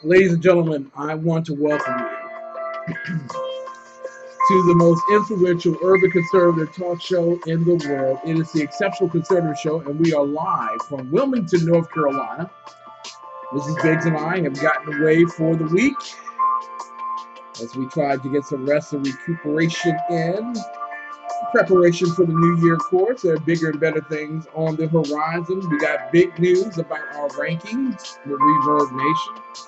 Ladies and gentlemen, I want to welcome you to the most influential urban conservative talk show in the world. It is the Exceptional Conservative Show, and we are live from Wilmington, North Carolina. Mrs. Biggs and I have gotten away for the week as we tried to get some rest and recuperation in preparation for the New Year course. There are bigger and better things on the horizon. We got big news about our rankings with Reverb Nation.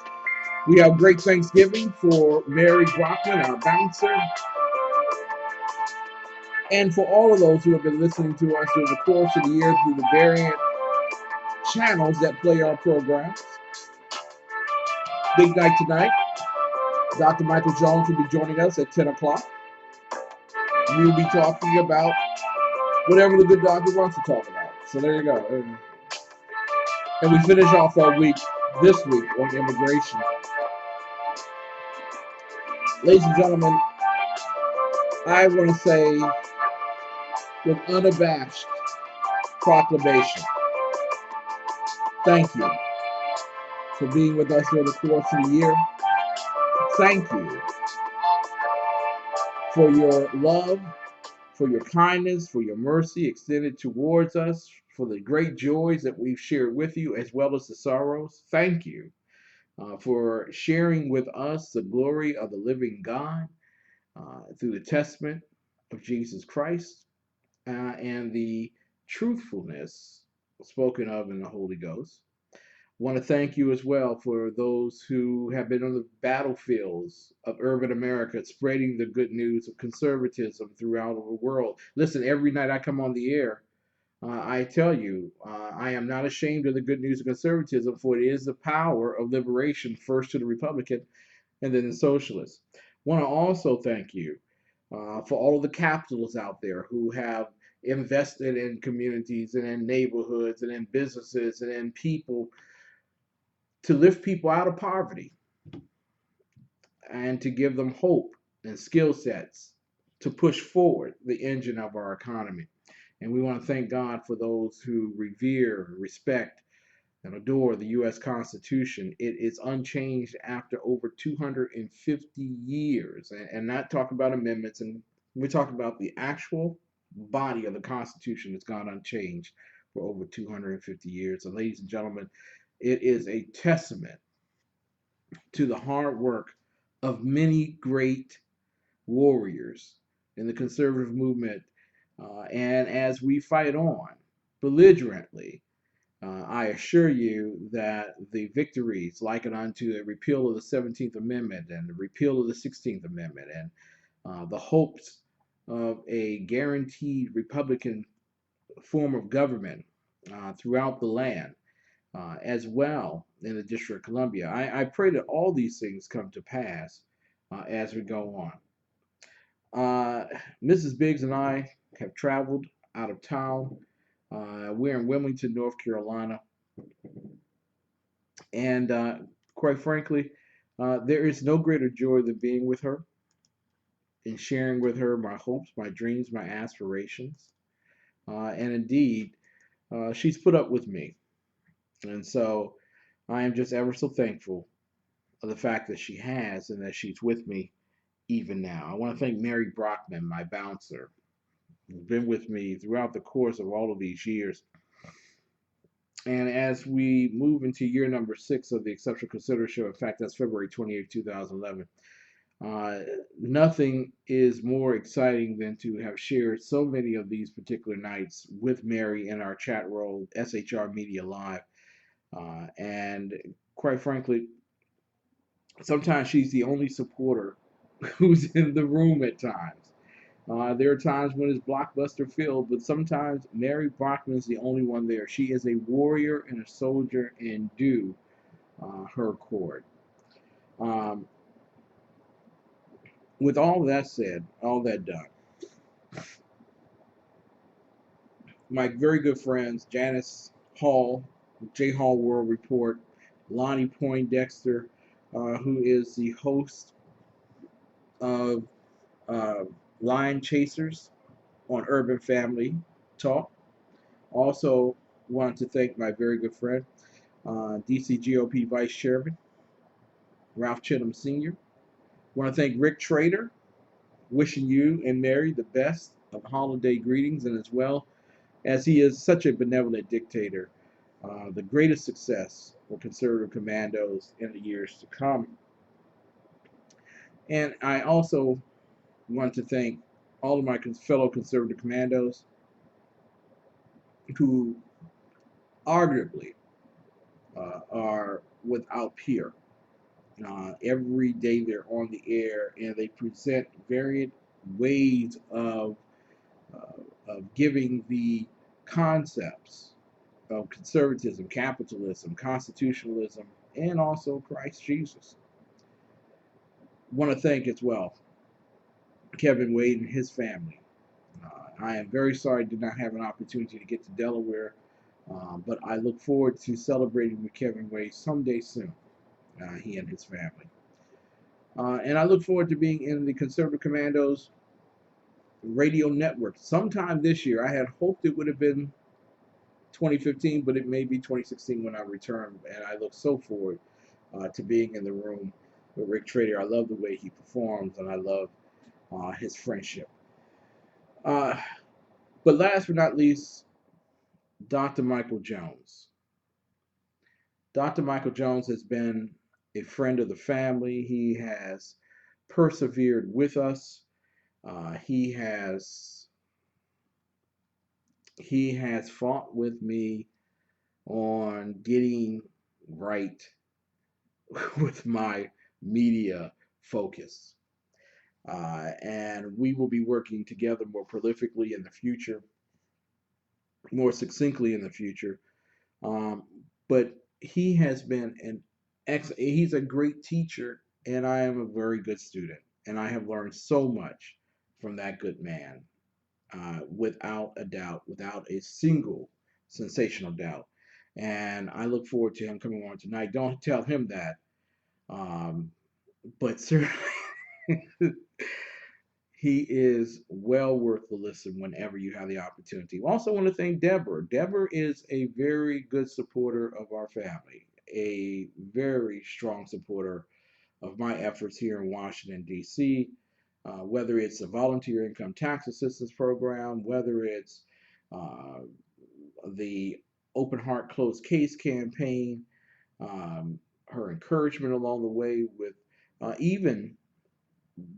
We have great Thanksgiving for Mary Brockman, our bouncer, and for all of those who have been listening to us through the course of the year through the variant channels that play our programs. Big night tonight. Dr. Michael Jones will be joining us at 10 o'clock. We'll be talking about whatever the good doctor wants to talk about. So there you go. And we finish off our week this week on immigration. Ladies and gentlemen, I want to say with unabashed proclamation, thank you for being with us during the course of the year. Thank you for your love, for your kindness, for your mercy extended towards us, for the great joys that we've shared with you, as well as the sorrows. Thank you for sharing with us the glory of the living God through the testament of Jesus Christ and the truthfulness spoken of in the Holy Ghost. I want to thank you as well for those who have been on the battlefields of urban America, spreading the good news of conservatism throughout the world. Listen, every night I come on the air, I tell you, I am not ashamed of the good news of conservatism, for it is the power of liberation, first to the Republican and then the socialist. I want to also thank you for all of the capitalists out there who have invested in communities and in neighborhoods and in businesses and in people to lift people out of poverty and to give them hope and skill sets to push forward the engine of our economy. And we want to thank God for those who revere, respect, and adore the U.S. Constitution. It is unchanged after over 250 years. And not talk about amendments, and we're talking about the actual body of the Constitution that's gone unchanged for over 250 years. And ladies and gentlemen, it is a testament to the hard work of many great warriors in the conservative movement. And as we fight on belligerently, I assure you that the victories likened unto the repeal of the 17th Amendment and the repeal of the 16th Amendment and the hopes of a guaranteed Republican form of government throughout the land, as well in the District of Columbia. I pray that all these things come to pass as we go on. Mrs. Biggs and I have traveled out of town. We're in Wilmington, North Carolina. And quite frankly, there is no greater joy than being with her and sharing with her my hopes, my dreams, my aspirations. And indeed, she's put up with me. And so I am just ever so thankful of the fact that she has and that she's with me even now. I want to thank Mary Brockman, my bouncer, who's been with me throughout the course of all of these years. And as we move into year number 6 of the Exceptional Consider Show, in fact, that's February 28, 2011, nothing is more exciting than to have shared so many of these particular nights with Mary in our chat role, SHR Media Live. And quite frankly, sometimes she's the only supporter who's in the room at times. There are times when it's blockbuster filled, but sometimes Mary Brockman is the only one there. She is a warrior and a soldier and do her cord. Um, with all that said, all that done, my very good friends Janice Hall, J Hall World Report, Lonnie Poindexter, who is the host of uh, Lion Chasers on Urban Family Talk. Also, want to thank my very good friend, DC GOP Vice Chairman, Ralph Chisholm Sr. Want to thank Rick Trader, wishing you and Mary the best of holiday greetings, and as well as he is such a benevolent dictator, the greatest success for conservative commandos in the years to come. And I also want to thank all of my fellow conservative commandos who arguably are without peer. Every day they're on the air and they present varied ways of giving the concepts of conservatism, capitalism, constitutionalism, and also Christ Jesus. Want to thank as well Kevin Wade and his family. I am very sorry I did not have an opportunity to get to Delaware, but I look forward to celebrating with Kevin Wade someday soon, he and his family. And I look forward to being in the Conservative Commandos radio network sometime this year. I had hoped it would have been 2015, but it may be 2016 when I return. And I look so forward to being in the room with Rick Trader. I love the way he performs, and I love his friendship. But last but not least, Dr. Michael Jones. Dr. Michael Jones has been a friend of the family. He has persevered with us. He has fought with me on getting right with my media focus. And we will be working together more prolifically in the future, more succinctly in the future. But he has been he's a great teacher, and I am a very good student. And I have learned so much from that good man, without a doubt, without a single sensational doubt. And I look forward to him coming on tonight. Don't tell him that. Um, but certainly he is well worth the listen whenever you have the opportunity. I also want to thank Deborah. Deborah is a very good supporter of our family, a very strong supporter of my efforts here in Washington, D.C., whether it's a volunteer income tax assistance program, whether it's uh, the Open Heart Closed Case campaign, um, her encouragement along the way with even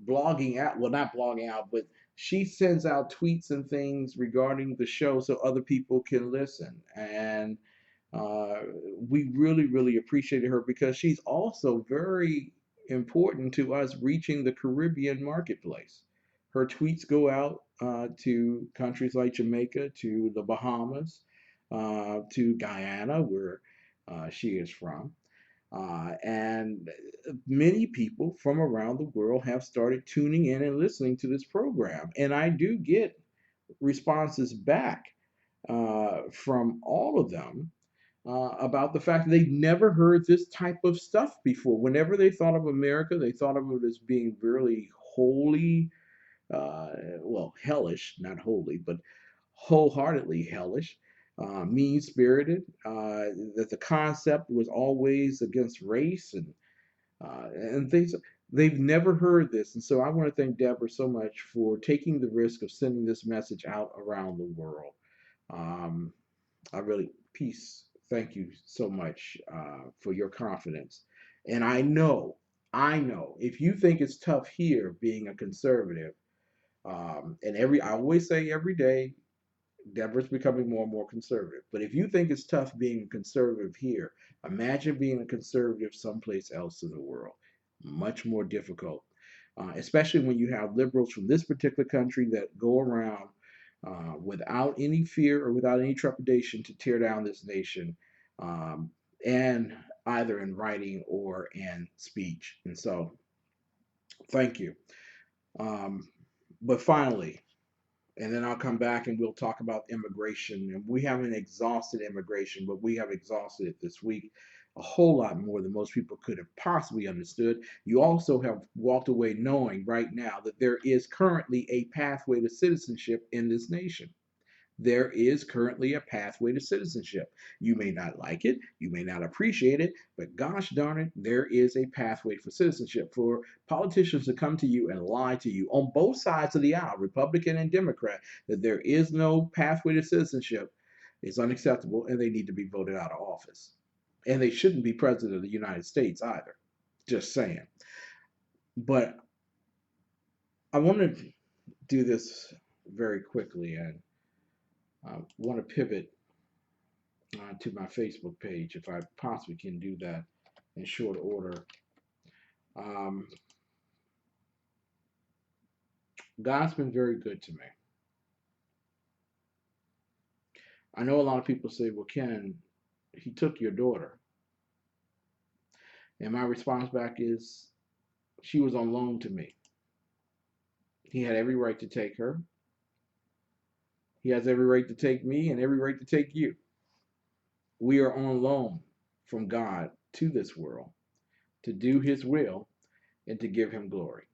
blogging out, well, not blogging out, but she sends out tweets and things regarding the show so other people can listen. And uh, we really, really appreciated her because she's also very important to us reaching the Caribbean marketplace. Her tweets go out to countries like Jamaica, to the Bahamas, to Guyana, where she is from. And many people from around the world have started tuning in and listening to this program. And I do get responses back from all of them about the fact that they've never heard this type of stuff before. Whenever they thought of America, they thought of it as being really holy, uh, well, hellish, not holy, but wholeheartedly hellish, mean spirited, that the concept was always against race and things. They've never heard this. And so I want to thank Deborah so much for taking the risk of sending this message out around the world. Um, I really, peace. Thank you so much for your confidence. And I know, if you think it's tough here being a conservative, and I always say every day, Deborah's becoming more and more conservative. But if you think it's tough being a conservative here, imagine being a conservative someplace else in the world. Much more difficult, especially when you have liberals from this particular country that go around without any fear or without any trepidation to tear down this nation, um, and either in writing or in speech. And so, thank you. Um, but finally, and then I'll come back and we'll talk about immigration. And we haven't exhausted immigration, but we have exhausted it this week a whole lot more than most people could have possibly understood. You also have walked away knowing right now that there is currently a pathway to citizenship in this nation. There is currently a pathway to citizenship. You may not like it, you may not appreciate it, but gosh darn it, there is a pathway for citizenship. For politicians to come to you and lie to you on both sides of the aisle, Republican and Democrat, that there is no pathway to citizenship is unacceptable, and they need to be voted out of office. And they shouldn't be president of the United States either. Just saying. But I want to do this very quickly, and I want to pivot to my Facebook page if I possibly can do that in short order. Um, God's been very good to me. I know a lot of people say, well, Ken, he took your daughter. And my response back is, she was on loan to me. He had every right to take her. He has every right to take me and every right to take you. We are on loan from God to this world to do his will and to give him glory.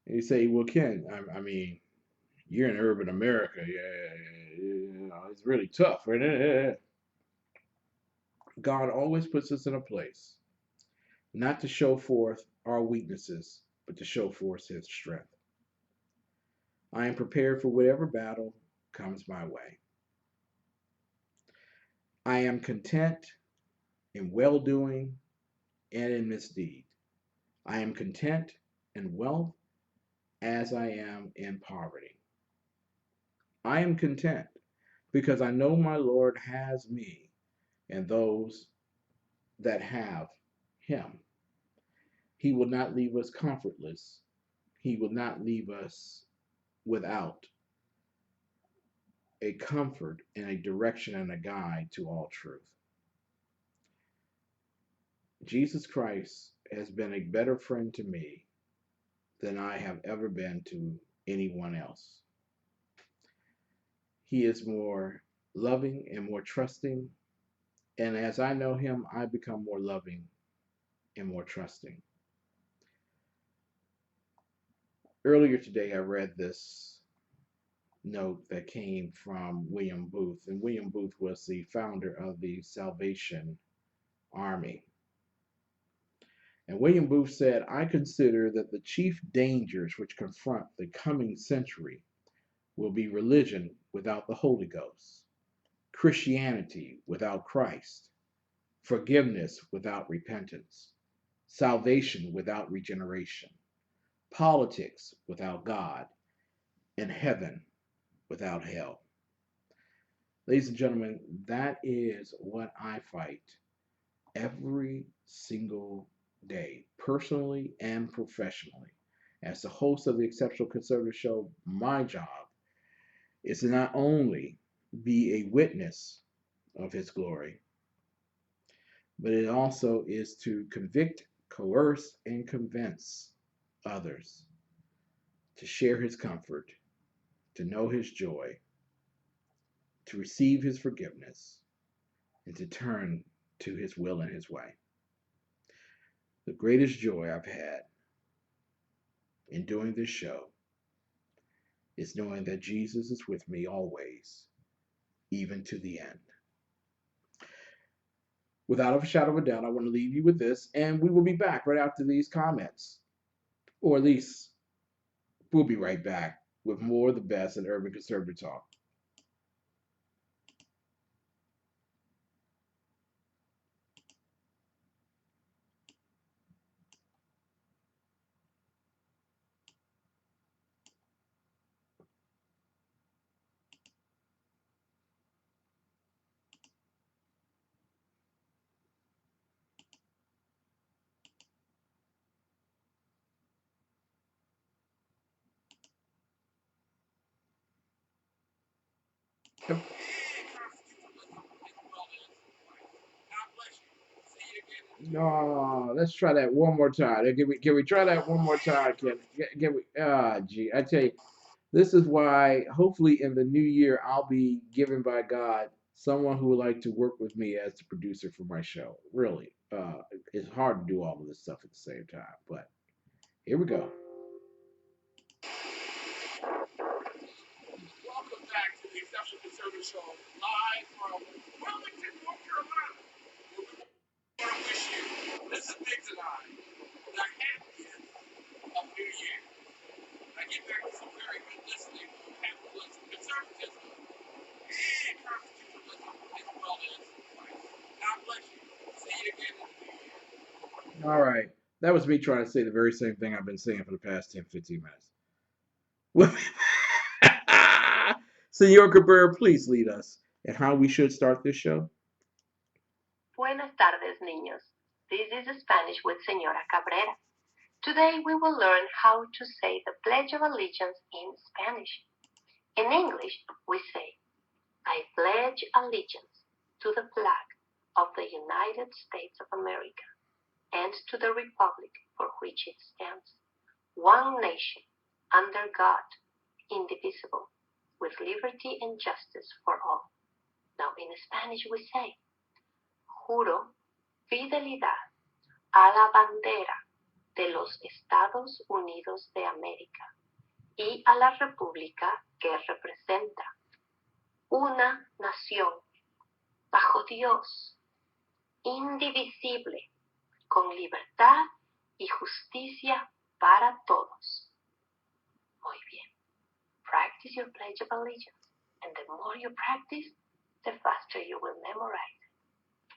And you say, well, Ken, I mean, you're in urban America. Yeah, it's really tough. God always puts us in a place not to show forth our weaknesses, but to show forth his strength. I am prepared for whatever battle comes my way. I am content in well doing and in misdeed. I am content in wealth as I am in poverty. I am content because I know my Lord has me and those that have him. He will not leave us comfortless. He will not leave us without a comfort and a direction and a guide to all truth. Jesus Christ has been a better friend to me than I have ever been to anyone else. He is more loving and more trusting. And as I know him, I become more loving and more trusting. Earlier today, I read this note that came from William Booth. And William Booth was the founder of the Salvation Army. And William Booth said, I consider that the chief dangers which confront the coming century will be religion without the Holy Ghost, Christianity without Christ, forgiveness without repentance, salvation without regeneration, politics without God, and heaven without hell. Ladies and gentlemen, that is what I fight every single day, personally and professionally. As the host of the Exceptional Conservative Show, my job is to not only be a witness of his glory, but it also is to convict, coerce, and convince others to share his comfort, to know his joy, to receive his forgiveness, and to turn to his will and his way. The greatest joy I've had in doing this show is knowing that Jesus is with me always, even to the end. Without a shadow of a doubt, I want to leave you with this, and we will be back right after these comments. Or at least, we'll be right back with more of the best in urban conservative talk. No, let's try that one more time. Can we try that one more time? Can we? Gee, I tell you, this is why. Hopefully, in the new year, I'll be given by God someone who would like to work with me as the producer for my show. Really, it's hard to do all of this stuff at the same time. But here we go. Early Show, live from Wilmington, North Carolina. I want to wish you, this is Biggs and I, the happiest of New Year. I get back to some very good listening on capitalism, conservatism, and constitutionalism, as well as Christ. God bless you. See you again in the new year. All right. That was me trying to say the very same thing I've been saying for the past 10, 15 minutes. Senor Cabrera, please lead us in how we should start this show. Buenas tardes, niños. This is Spanish with Señora Cabrera. Today we will learn how to say the Pledge of Allegiance in Spanish. In English, we say, I pledge allegiance to the flag of the United States of America and to the republic for which it stands, one nation, under God, indivisible, with liberty and justice for all. Now in Spanish we say, juro fidelidad a la bandera de los Estados Unidos de América y a la república que representa, una nación, bajo Dios, indivisible, con libertad y justicia para todos. Muy bien. Practice your Pledge of Allegiance, and the more you practice, the faster you will memorize it.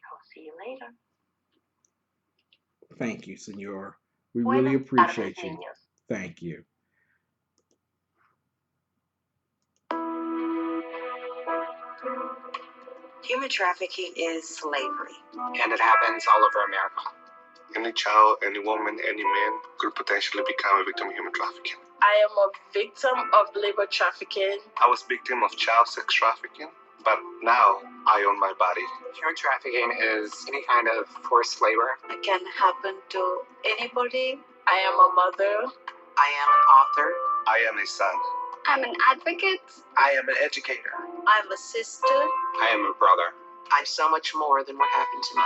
I'll see you later. Thank you, Senor. We really appreciate you. Thank you. Human trafficking is slavery. And it happens all over America. Any child, any woman, any man could potentially become a victim of human trafficking. I am a victim of labor trafficking. I was victim of child sex trafficking, but now I own my body. Human trafficking is any kind of forced labor. It can happen to anybody. I am a mother. I am an author. I am a son. I'm an advocate. I am an educator. I'm a sister. I am a brother. I'm so much more than what happened to me.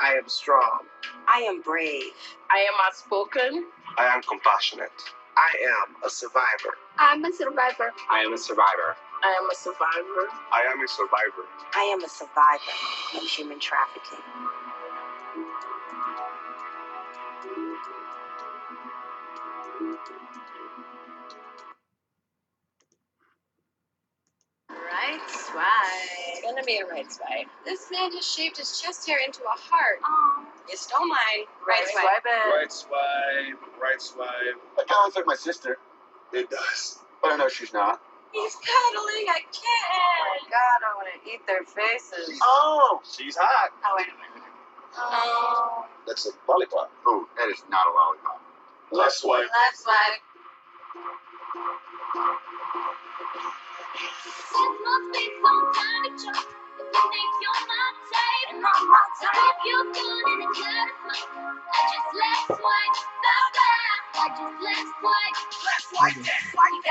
I am strong. I am brave. I am outspoken. I am compassionate. I am a survivor. I'm a survivor. I am a survivor. I am a survivor. I am a survivor. I am a survivor of human trafficking. Right swipe. It's gonna be a right swipe. This man just shaved his chest hair into a heart. You stole mine. Right swipe. Swipe it. Right swipe, right swipe. That kind of looks like my sister. It does. But I know she's not. He's cuddling a kitten. God, I want to eat their faces. Oh, she's hot. Oh, wait a minute. Oh. That's a lollipop. Ooh, that is not a lollipop. Left swipe. Left swipe. This must be some kind of joke. If you think you're my type, and I'm my type, you're good and it's good as fuck. I just left swipe, I just left swipe. Left swipe that. You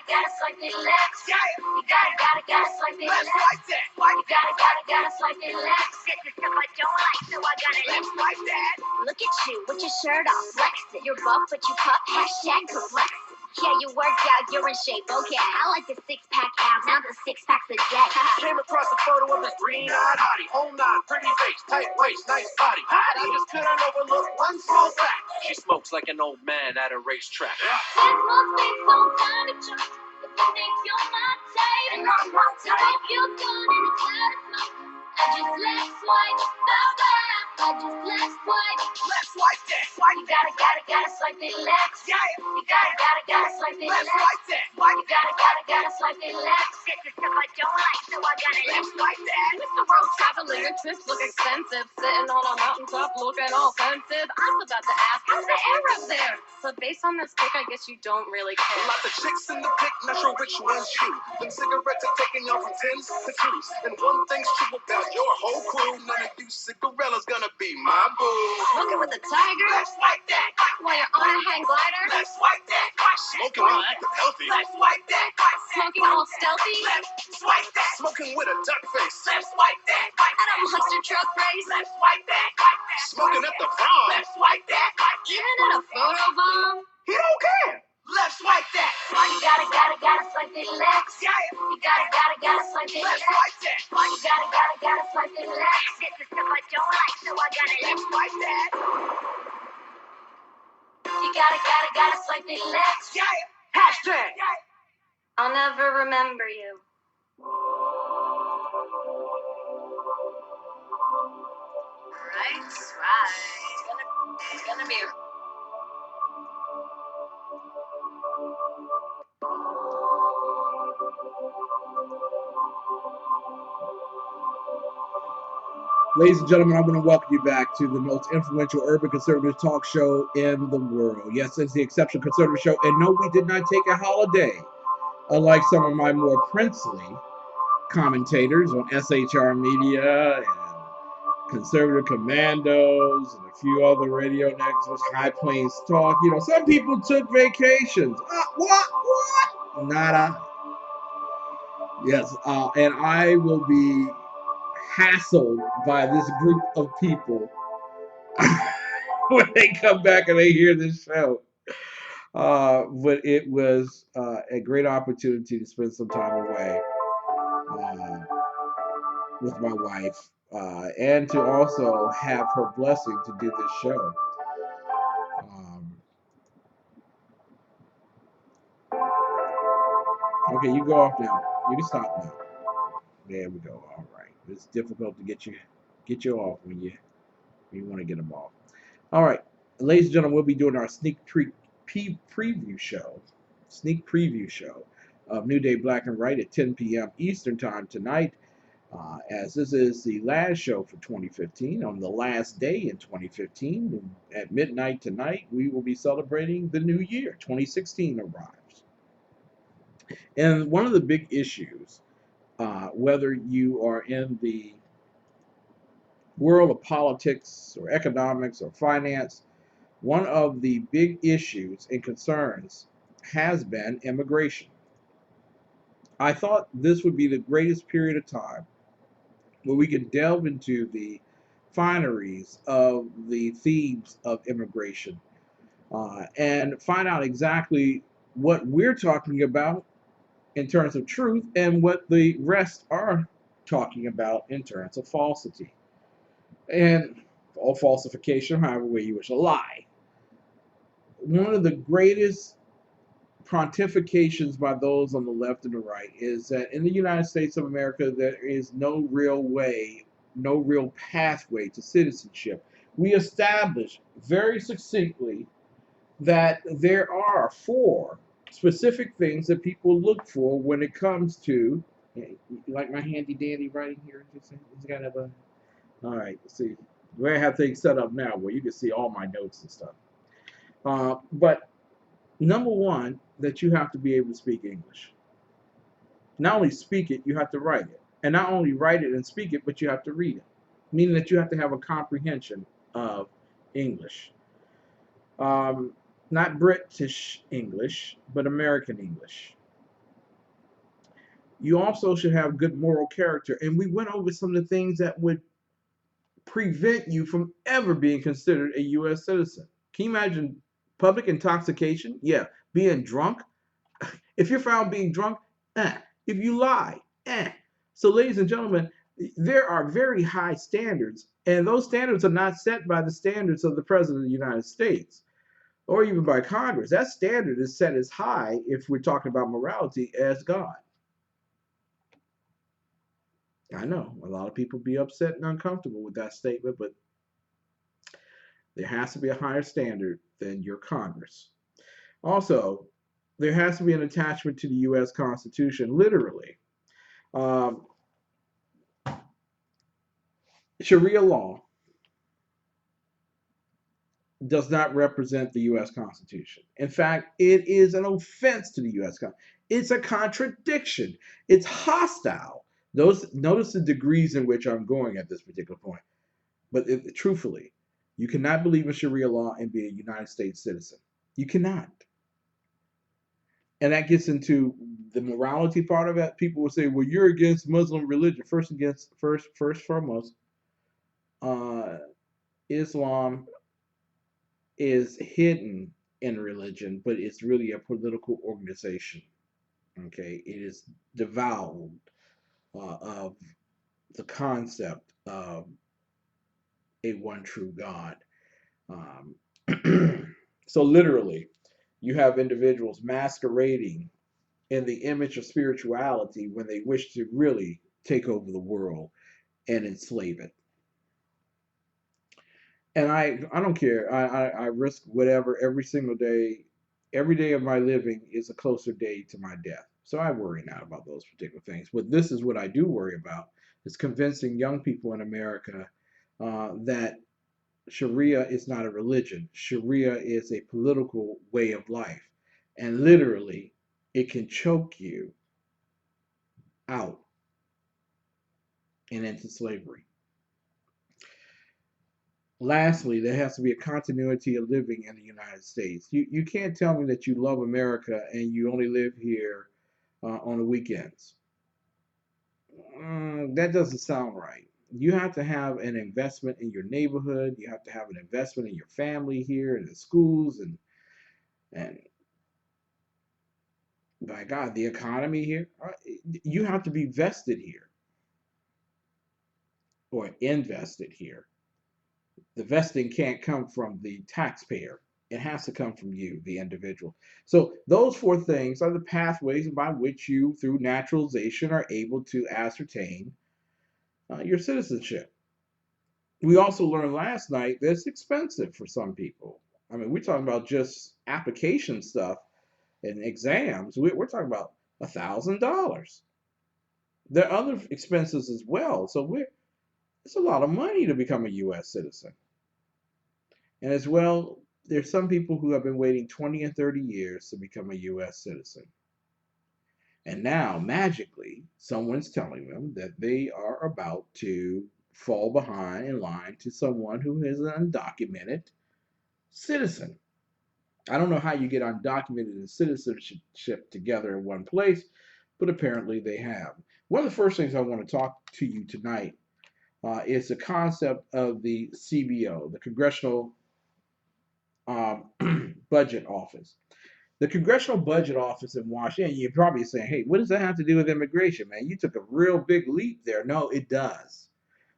gotta swipe it left. Yeah. You gotta swipe it Left left. swipe that. You gotta swipe it left. Get the stuff I don't like, so I gotta Left swipe that. Look at you with your shirt off, flexing. You're buff, but you puff, hashtag complex. Yeah, you worked out, you're in shape, okay. I like the six-pack abs, not the six-packs a day. Came across a photo of this green-eyed hottie. Whole nine, pretty face, tight waist, nice body. I just couldn't overlook one small fact. She smokes like an old man at a racetrack. This must be some kind of joke. If you think you're my type, and I'm my type, you're good and it's good as fuck. I just left swipe, I just left swipe. Left swipe that. You gotta swipe it left. Yeah. You gotta swipe it Left left. swipe that. You gotta swipe it left. Get the stuff I don't like, so I gotta Left swipe that. Mr. Road Traveler, your trips look expensive. Sitting on a mountaintop looking all offensive. I was about to ask, how's the air up there? But based on this pic, I guess you don't really care. Lots of chicks in the pic, not sure which one's you. Them cigarettes are taking y'all from tens to twos. And one thing's true about your whole crew, none of you cigarella's gonna be my boo. Smoking with a tiger? Left swipe that. While you're on a hang glider? Left swipe that. Smoking while acting healthy. Left swipe that. Smoking all stealthy? Left swipe that. Smoking with a duck face. Left swipe that. At a monster truck race? Left swipe that. Smoking at the prom. Left swipe that. Even at a photo bomb? He don't care. Left swipe that. You gotta swipe it left. Yeah. You gotta swipe it left. Why you gotta swipe it left? It's the stuff I don't like, so I gotta let's swipe that. You gotta swipe it left. Hashtag. I'll never remember you. Right. It's gonna be Ladies and gentlemen, I want to welcome you back to the most influential urban conservative talk show in the world. Yes, it's the Exceptional Conservative Show. And no, we did not take a holiday, unlike some of my more princely commentators on SHR Media and Conservative Commandos and a few other radio networks, High Plains Talk. You know, some people took vacations. What? Not I. Yes, and I will be hassled by this group of people when they come back and they hear this show. But it was a great opportunity to spend some time away with my wife and to also have her blessing to do this show. Okay, you go off now. You can stop now. There we go. All right. It's difficult to get you off when you want to get them off. All right, ladies and gentlemen, we'll be doing our sneak preview show of New Day Black and Right at 10 p.m. Eastern Time tonight. As this is the last show for 2015, on the last day in 2015, at midnight tonight, we will be celebrating the new year. 2016 arrives. And one of the big issues, whether you are in the world of politics or economics or finance, one of the big issues and concerns has been immigration. I thought this would be the greatest period of time where we could delve into the fineries of the themes of immigration and find out exactly what we're talking about in terms of truth and what the rest are talking about in terms of falsity. And or falsification, however way you wish, a lie. One of the greatest pontifications by those on the left and the right is that in the United States of America, there is no real way, no real pathway to citizenship. We established very succinctly that there are 4 specific things that people look for when it comes to, like my handy dandy writing here. It's got a, all right, see, where I have things set up now where you can see all my notes and stuff. But number one, that you have to be able to speak English. Not only speak it, you have to write it. And not only write it and speak it, but you have to read it. Meaning that you have to have a comprehension of English. Not British English, but American English. You also should have good moral character. And we went over some of the things that would prevent you from ever being considered a U.S. citizen. Can you imagine public intoxication? Yeah. Being drunk? If you're found being drunk, if you lie, So, ladies and gentlemen, there are very high standards, and those standards are not set by the standards of the President of the United States or even by Congress. That standard is set as high, if we're talking about morality, as God. I know a lot of people be upset and uncomfortable with that statement, but there has to be a higher standard than your Congress. Also, there has to be an attachment to the U.S. Constitution, literally. Sharia law does not represent the U.S. Constitution. In fact, it is an offense to the U.S. Constitution. It's a contradiction. It's hostile. Notice the degrees in which I'm going at this particular point. But truthfully, you cannot believe in Sharia law and be a United States citizen. You cannot. And that gets into the morality part of it. People will say, well, you're against Muslim religion. First foremost, Islam is hidden in religion, but it's really a political organization. Okay, it is devoid of the concept of a one true God. Um, so literally, you have individuals masquerading in the image of spirituality when they wish to really take over the world and enslave it. And I don't care. I risk whatever every single day. Every day of my living is a closer day to my death. So I worry not about those particular things. But this is what I do worry about: is convincing young people in America that Sharia is not a religion. Sharia is a political way of life, and literally, it can choke you out and into slavery. Lastly, there has to be a continuity of living in the United States. You can't tell me that you love America and you only live here on the weekends. That doesn't sound right. You have to have an investment in your neighborhood. You have to have an investment in your family here, in the schools, and by God, the economy here. You have to be vested here or invested here. The vesting can't come from the taxpayer. It has to come from you, the individual. So those four things are the pathways by which you, through naturalization, are able to ascertain your citizenship. We also learned last night that it's expensive for some people. I mean, we're talking about just application stuff and exams. We're talking about $1,000. There are other expenses as well. So it's a lot of money to become a U.S. citizen. And as well, there's some people who have been waiting 20 and 30 years to become a U.S. citizen. And now, magically, someone's telling them that they are about to fall behind in line to someone who is an undocumented citizen. I don't know how you get undocumented and citizenship together in one place, but apparently they have. One of the first things I want to talk to you tonight is the concept of the CBO, the Congressional Budget Office. The Congressional Budget Office in Washington, you're probably saying, hey, what does that have to do with immigration, man? You took a real big leap there. No, it does.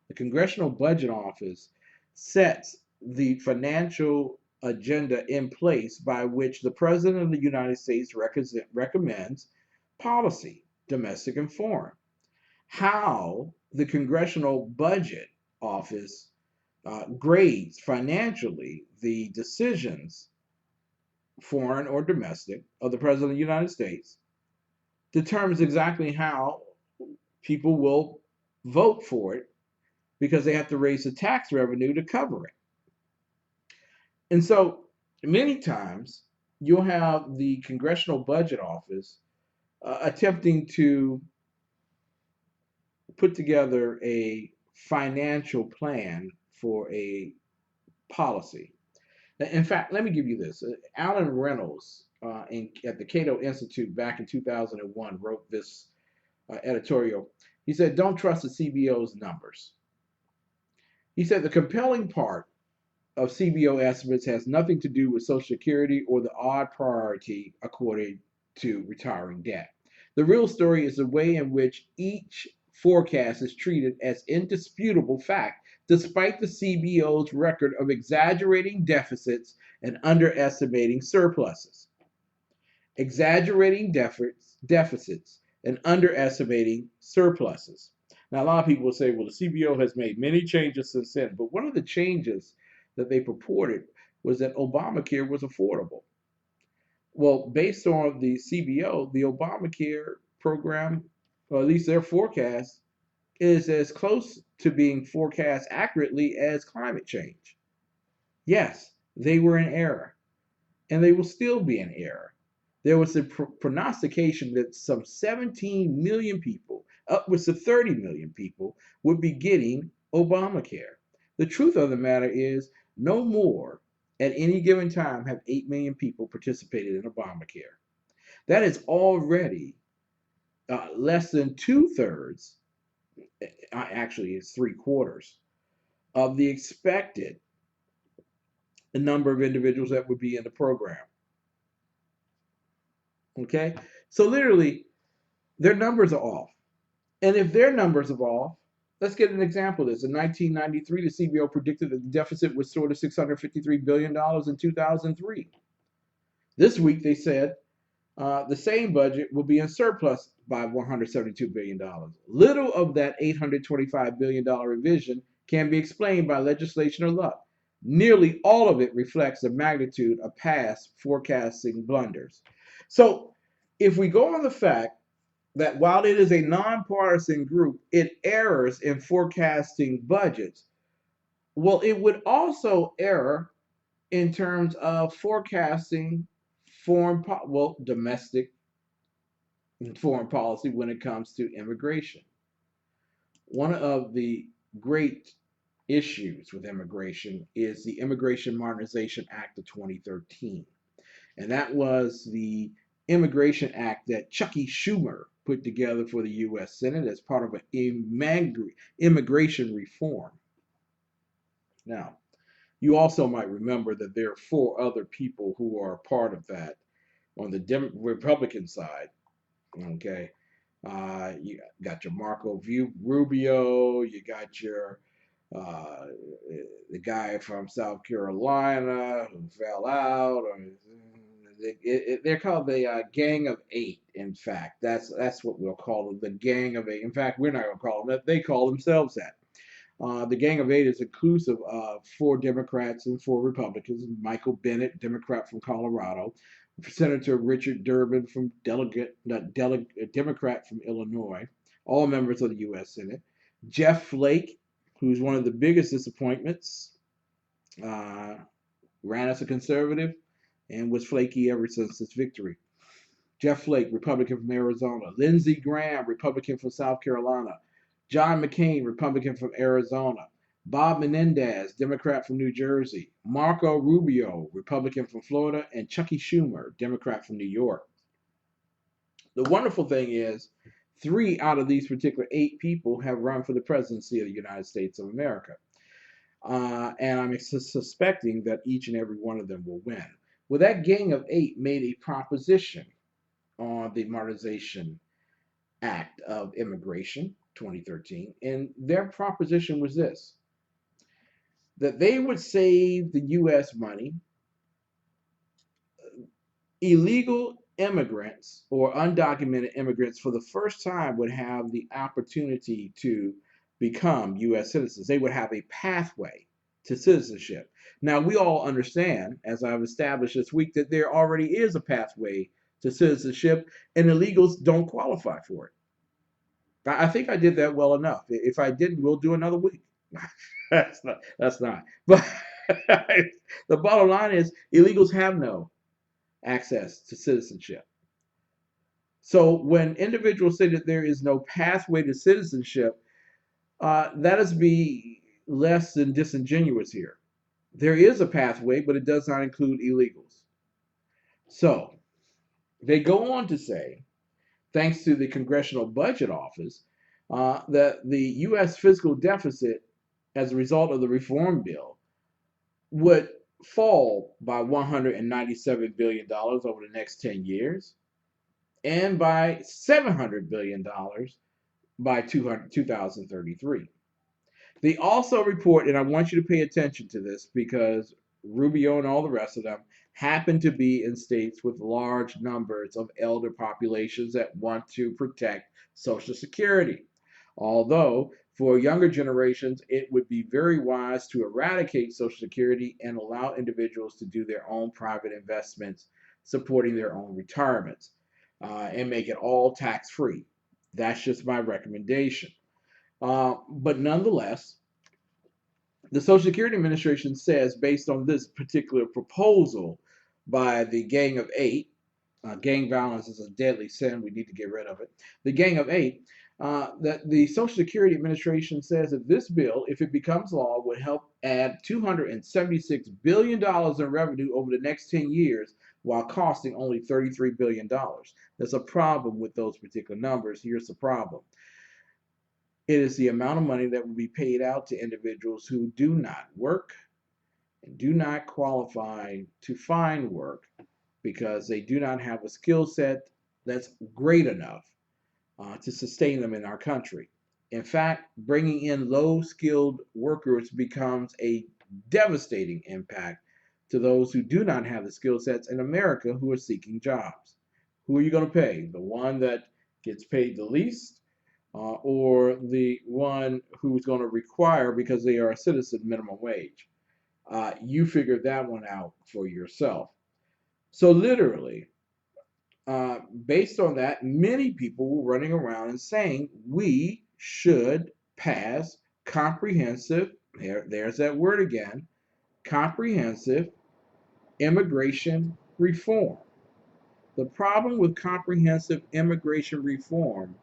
The Congressional Budget Office sets the financial agenda in place by which the President of the United States recommends policy, domestic and foreign. How the Congressional Budget Office grades financially the decisions, foreign or domestic, of the President of the United States determines exactly how people will vote for it because they have to raise the tax revenue to cover it. And so many times you'll have the Congressional Budget Office attempting to put together a financial plan for a policy. In fact, let me give you this. Alan Reynolds at the Cato Institute back in 2001 wrote this editorial. He said, don't trust the CBO's numbers. He said, the compelling part of CBO estimates has nothing to do with Social Security or the odd priority according to retiring debt. The real story is the way in which each forecast is treated as indisputable fact, despite the CBO's record of exaggerating deficits and underestimating surpluses. Exaggerating deficits and underestimating surpluses. Now, a lot of people will say, well, the CBO has made many changes since then, but one of the changes that they purported was that Obamacare was affordable. Well, based on the CBO, the Obamacare program, or at least their forecast, is as close to being forecast accurately as climate change. Yes, they were in error, and they will still be in error. There was a prognostication that some 17 million people, upwards of 30 million people, would be getting Obamacare. The truth of the matter is, no more at any given time have 8 million people participated in Obamacare. That is already less than 2/3, actually, it's 3/4 of the expected number of individuals that would be in the program. Okay, so literally, their numbers are off. And if their numbers are off, let's get an example of this. In 1993, the CBO predicted that the deficit would soar to $653 billion in 2003. This week, they said the same budget will be in surplus by $172 billion. Little of that $825 billion revision can be explained by legislation or luck. Nearly all of it reflects the magnitude of past forecasting blunders. So, if we go on the fact that while it is a nonpartisan group, it errs in forecasting budgets, well, it would also err in terms of forecasting domestic and foreign policy when it comes to immigration. One of the great issues with immigration is the Immigration Modernization Act of 2013. And that was the Immigration Act that Chucky Schumer put together for the U.S. Senate as part of an immigration reform. Now, you also might remember that there are four other people who are part of that on the Republican side. Okay, you got your Marco Rubio, you got your uh, the guy from South Carolina who fell out, or they're called the Gang of Eight. In fact, that's what we'll call them, the Gang of Eight. In fact, we're not going to call them that; they call themselves that. The Gang of Eight is inclusive of four Democrats and four Republicans. Michael Bennet, Democrat from Colorado, Senator Richard Durbin from Democrat from Illinois, all members of the U.S. Senate. Jeff Flake, who's one of the biggest disappointments, ran as a conservative and was flaky ever since his victory. Jeff Flake, Republican from Arizona. Lindsey Graham, Republican from South Carolina. John McCain, Republican from Arizona. Bob Menendez, Democrat from New Jersey. Marco Rubio, Republican from Florida. And Chucky Schumer, Democrat from New York. The wonderful thing is, 3 out of these particular 8 people have run for the presidency of the United States of America. And I'm suspecting that each and every one of them will win. Well, that Gang of 8 made a proposition on the Modernization Act of Immigration 2013, and their proposition was this: that they would save the U.S. money. Illegal immigrants or undocumented immigrants for the first time would have the opportunity to become U.S. citizens. They would have a pathway to citizenship. Now, we all understand, as I've established this week, that there already is a pathway to citizenship, and illegals don't qualify for it. I think I did that well enough. If I didn't, we'll do another week. That's not. But the bottom line is illegals have no access to citizenship. So when individuals say that there is no pathway to citizenship, that is be less than disingenuous here. There is a pathway, but it does not include illegals. So they go on to say, thanks to the Congressional Budget Office, that the U.S. fiscal deficit as a result of the reform bill would fall by $197 billion over the next 10 years and by $700 billion by 2033. They also report, and I want you to pay attention to this because Rubio and all the rest of them happen to be in states with large numbers of elder populations that want to protect Social Security. Although, for younger generations, it would be very wise to eradicate Social Security and allow individuals to do their own private investments, supporting their own retirements, and make it all tax-free. That's just my recommendation. But nonetheless, the Social Security Administration says, based on this particular proposal by the Gang of Eight, gang violence is a deadly sin, we need to get rid of it. The Gang of Eight, that the Social Security Administration says that this bill, if it becomes law, would help add $276 billion in revenue over the next 10 years while costing only $33 billion. There's a problem with those particular numbers. Here's the problem. It is the amount of money that will be paid out to individuals who do not work and do not qualify to find work because they do not have a skill set that's great enough to sustain them in our country. In fact, bringing in low-skilled workers becomes a devastating impact to those who do not have the skill sets in America who are seeking jobs. Who are you going to pay? The one that gets paid the least, or the one who's going to require, because they are a citizen, minimum wage? You figure that one out for yourself. So literally, based on that, many people were running around and saying we should pass comprehensive, there's that word again, comprehensive immigration reform. The problem with comprehensive immigration reform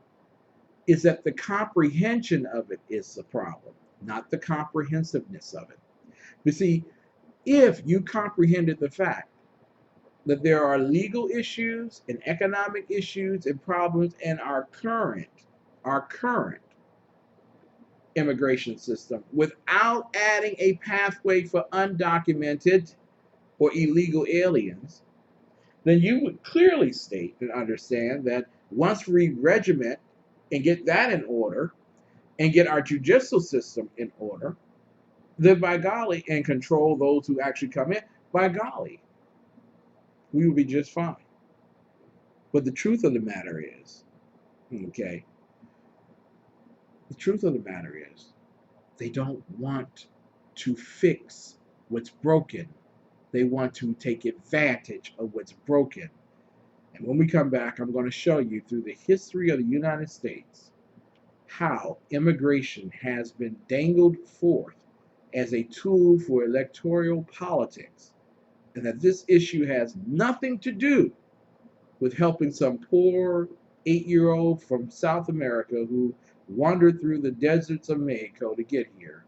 is that the comprehension of it is the problem, not the comprehensiveness of it. You see, if you comprehended the fact that there are legal issues and economic issues and problems in our current immigration system without adding a pathway for undocumented or illegal aliens, then you would clearly state and understand that once we regiment and get that in order and get our judicial system in order, then by golly, and control those who actually come in, by golly, we will be just fine. But the truth of the matter is, okay, the truth of the matter is, they don't want to fix what's broken. They want to take advantage of what's broken. And when we come back, I'm going to show you through the history of the United States how immigration has been dangled forth as a tool for electoral politics, and that this issue has nothing to do with helping some poor 8-year-old from South America who wandered through the deserts of Mexico to get here.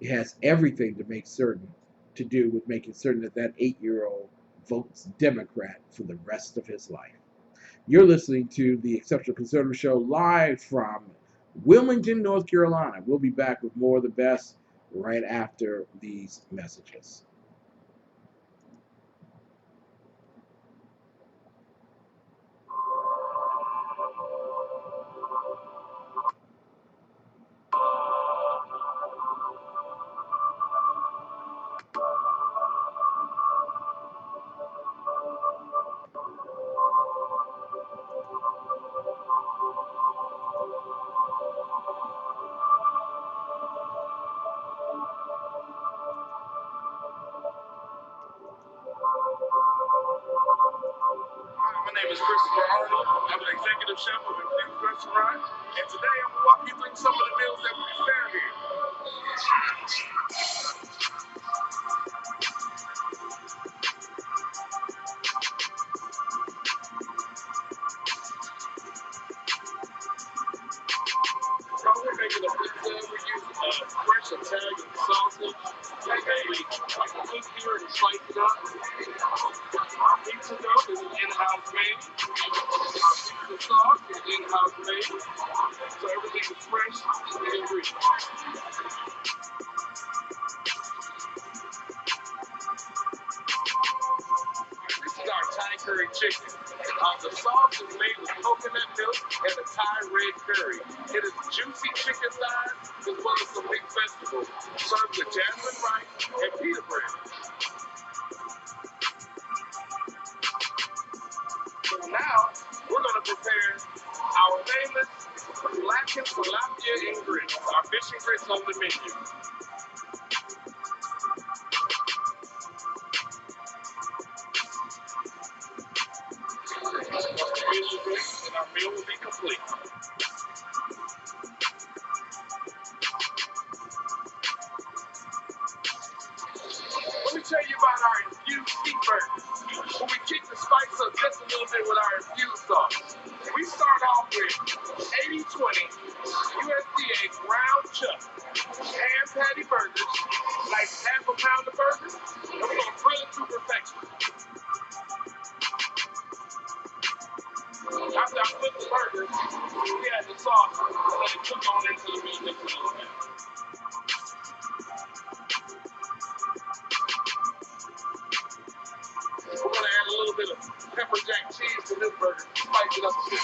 It has everything to do with making certain that that 8-year-old votes Democrat for the rest of his life. You're listening to the Exceptional Conservative Show live from Wilmington, North Carolina. We'll be back with more of the best right after these messages. My name is Christopher Arnold. I'm an executive chef of a Infused restaurant, and today I'm going to walk you through some of the meals that we serve here. So we're making a pizza. We use fresh Italian sausage. And we cook here and slice it up. Our pizza dough is an in-house made. Our pizza sauce is in-house made. So everything is fresh and green. This is our Thai curry chicken. The sauce is made with coconut milk and a Thai red curry. It is juicy chicken thighs as well as some mixed vegetables, served with jasmine rice and pita bread. Now, we're going to prepare our famous Latin tilapia and grits, our fish and grits on the menu. Fish and grits, and our meal will be complete. Let me tell you about our infused beef burgers. When we kick the spice up just a little bit with our infused sauce. We start off with 80-20 USDA ground chuck ham patty burgers, like half a pound of burgers, and we're going to grill it to perfection. After I flip the burgers, we add the sauce and let it cook on into the meat just a little bit. We're going to add a little bit of pepper jack cheese to this burger, spice it up a bit.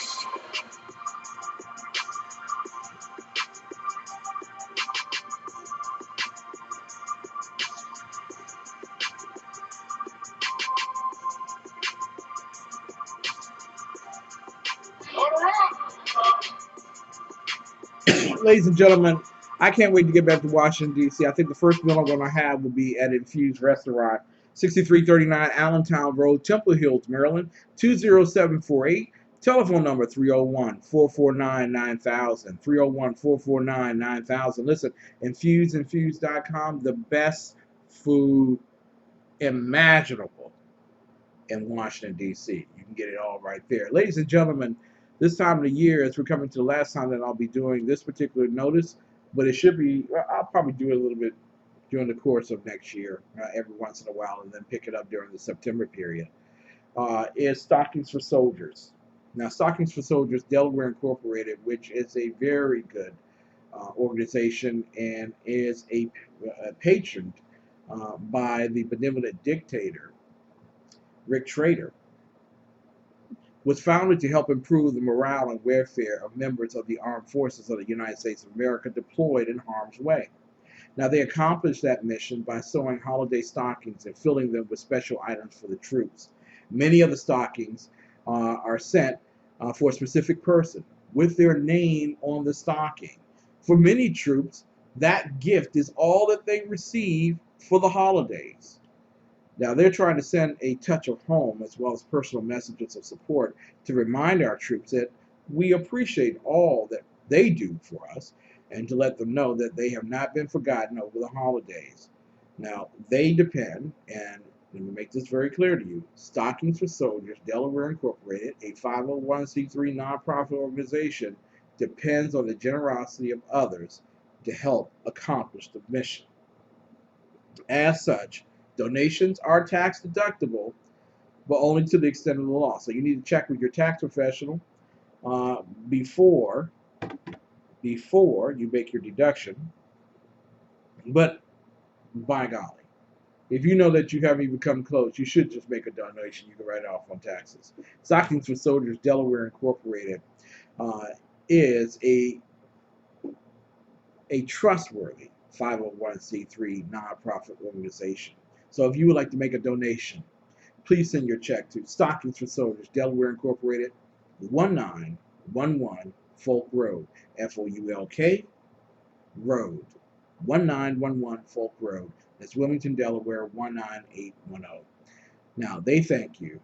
ladies and gentlemen, I can't wait to get back to Washington, D.C. I think the first meal I'm going to have will be at Infused Restaurant, 6339 Allentown Road, Temple Hills, Maryland, 20748. Telephone number 301-449-9000. 301-449-9000. Listen, infused.com, the best food imaginable in Washington, D.C. You can get it all right there. Ladies and gentlemen, this time of the year, as we're coming to the last time that I'll be doing this particular notice, but it should be, I'll probably do it a little bit during the course of next year, every once in a while, and then pick it up during the September period, is Stockings for Soldiers. Now, Stockings for Soldiers, Delaware Incorporated, which is a very good organization and is patroned by the benevolent dictator, Rick Trader, was founded to help improve the morale and welfare of members of the armed forces of the United States of America deployed in harm's way. Now, they accomplished that mission by sewing holiday stockings and filling them with special items for the troops. Many of the stockings are sent for a specific person with their name on the stocking. For many troops, that gift is all that they receive for the holidays. Now, they're trying to send a touch of home as well as personal messages of support to remind our troops that we appreciate all that they do for us and to let them know that they have not been forgotten over the holidays. Now, they depend, and let me make this very clear to you, Stockings for Soldiers, Delaware Incorporated, a 501c3 nonprofit organization, depends on the generosity of others to help accomplish the mission. As such, donations are tax deductible, but only to the extent of the law. So you need to check with your tax professional before you make your deduction. But by golly, if you know that you haven't even come close, you should just make a donation. You can write it off on taxes. Stockings for Soldiers, Delaware Incorporated, is a trustworthy 501c3 nonprofit organization. So if you would like to make a donation, please send your check to Stockings for Soldiers, Delaware Incorporated, 1911 Folk Road, Folk Road, 1911 Folk Road. That's Wilmington, Delaware, 19810. Now, they thank you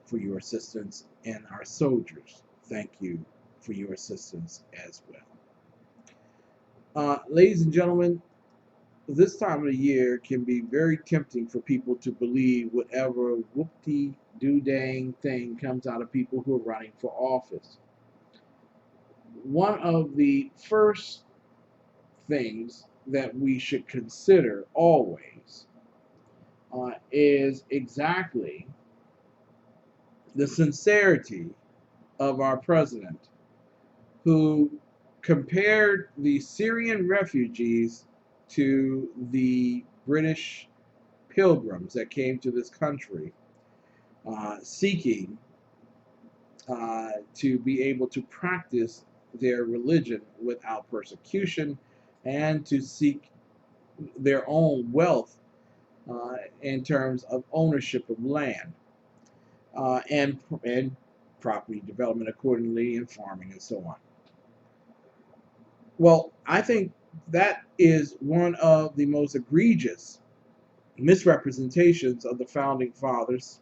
for your assistance, and our soldiers thank you for your assistance as well. Ladies and gentlemen, this time of the year can be very tempting for people to believe whatever whoop-de-doo-dang thing comes out of people who are running for office. One of the first things that we should consider always is exactly the sincerity of our president, who compared the Syrian refugees to the British pilgrims that came to this country seeking to be able to practice their religion without persecution and to seek their own wealth in terms of ownership of land and property development accordingly, and farming and so on. Well, I think that is one of the most egregious misrepresentations of the founding fathers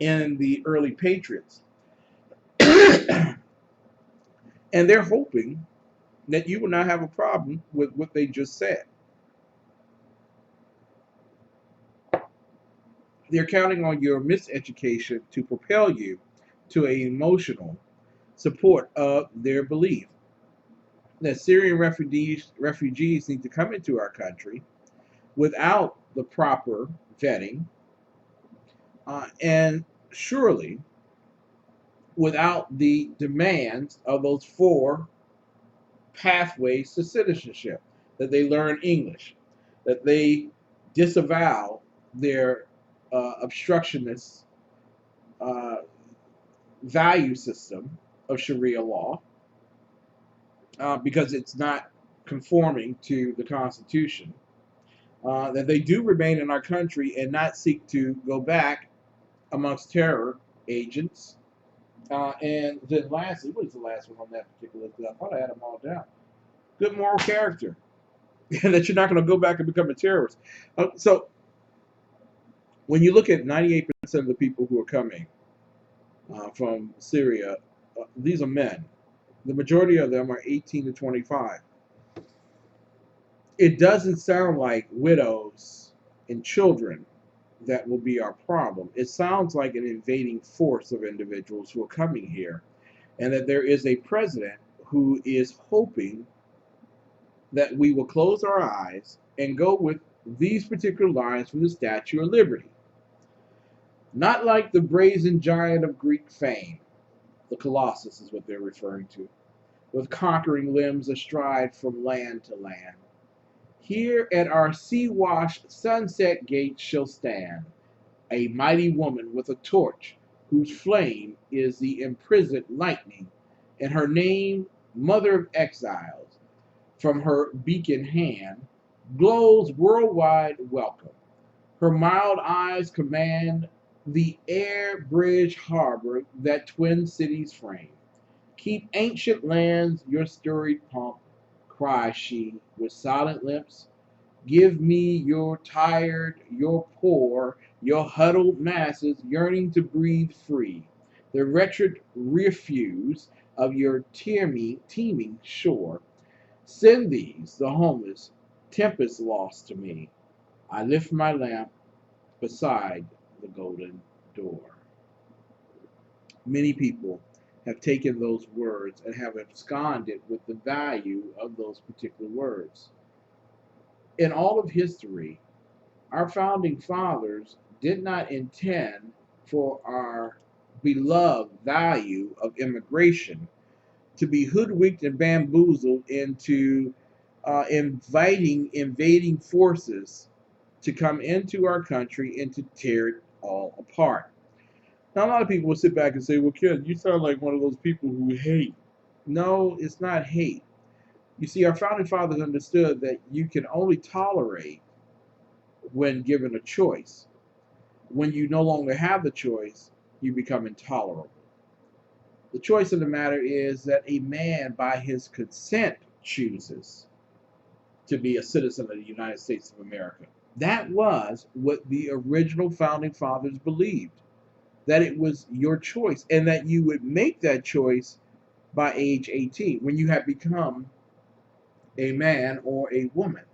and the early patriots. And they're hoping that you will not have a problem with what they just said. They're counting on your miseducation to propel you to an emotional support of their belief that Syrian refugees need to come into our country without the proper vetting and surely without the demands of those 4 pathways to citizenship, that they learn English, that they disavow their obstructionist value system of Sharia law because it's not conforming to the Constitution, that they do remain in our country and not seek to go back amongst terror agents. And then lastly, what is the last one on that particular list? I thought I had them all down. good moral character, and that you're not going to go back and become a terrorist. So when you look at 98% of the people who are coming from Syria, these are men. The majority of them are 18 to 25. It doesn't sound like widows and children that will be our problem. It sounds like an invading force of individuals who are coming here, and that there is a president who is hoping that we will close our eyes and go with these particular lines from the Statue of Liberty. Not like the brazen giant of Greek fame, the Colossus is what they're referring to, with conquering limbs astride from land to land. Here at our sea-washed sunset gate shall stand a mighty woman with a torch, whose flame is the imprisoned lightning, and her name, Mother of Exiles, from her beacon hand, glows worldwide welcome. Her mild eyes command the air bridge harbor that twin cities frame. Keep ancient lands your storied pomp, cries she, with silent lips. Give me your tired, your poor, your huddled masses yearning to breathe free, the wretched refuse of your teeming shore. Send these, the homeless, tempest lost to me. I lift my lamp beside the golden door. Many people have taken those words and have absconded with the value of those particular words. In all of history, our founding fathers did not intend for our beloved value of immigration to be hoodwinked and bamboozled into invading forces to come into our country and to tear it all apart. Now, a lot of people will sit back and say, well, Ken, you sound like one of those people who hate. No, it's not hate. You see, our founding fathers understood that you can only tolerate when given a choice. When you no longer have the choice, you become intolerable. The choice of the matter is that a man, by his consent, chooses to be a citizen of the United States of America. That was what the original founding fathers believed, that it was your choice, and that you would make that choice by age 18, when you have become a man or a woman.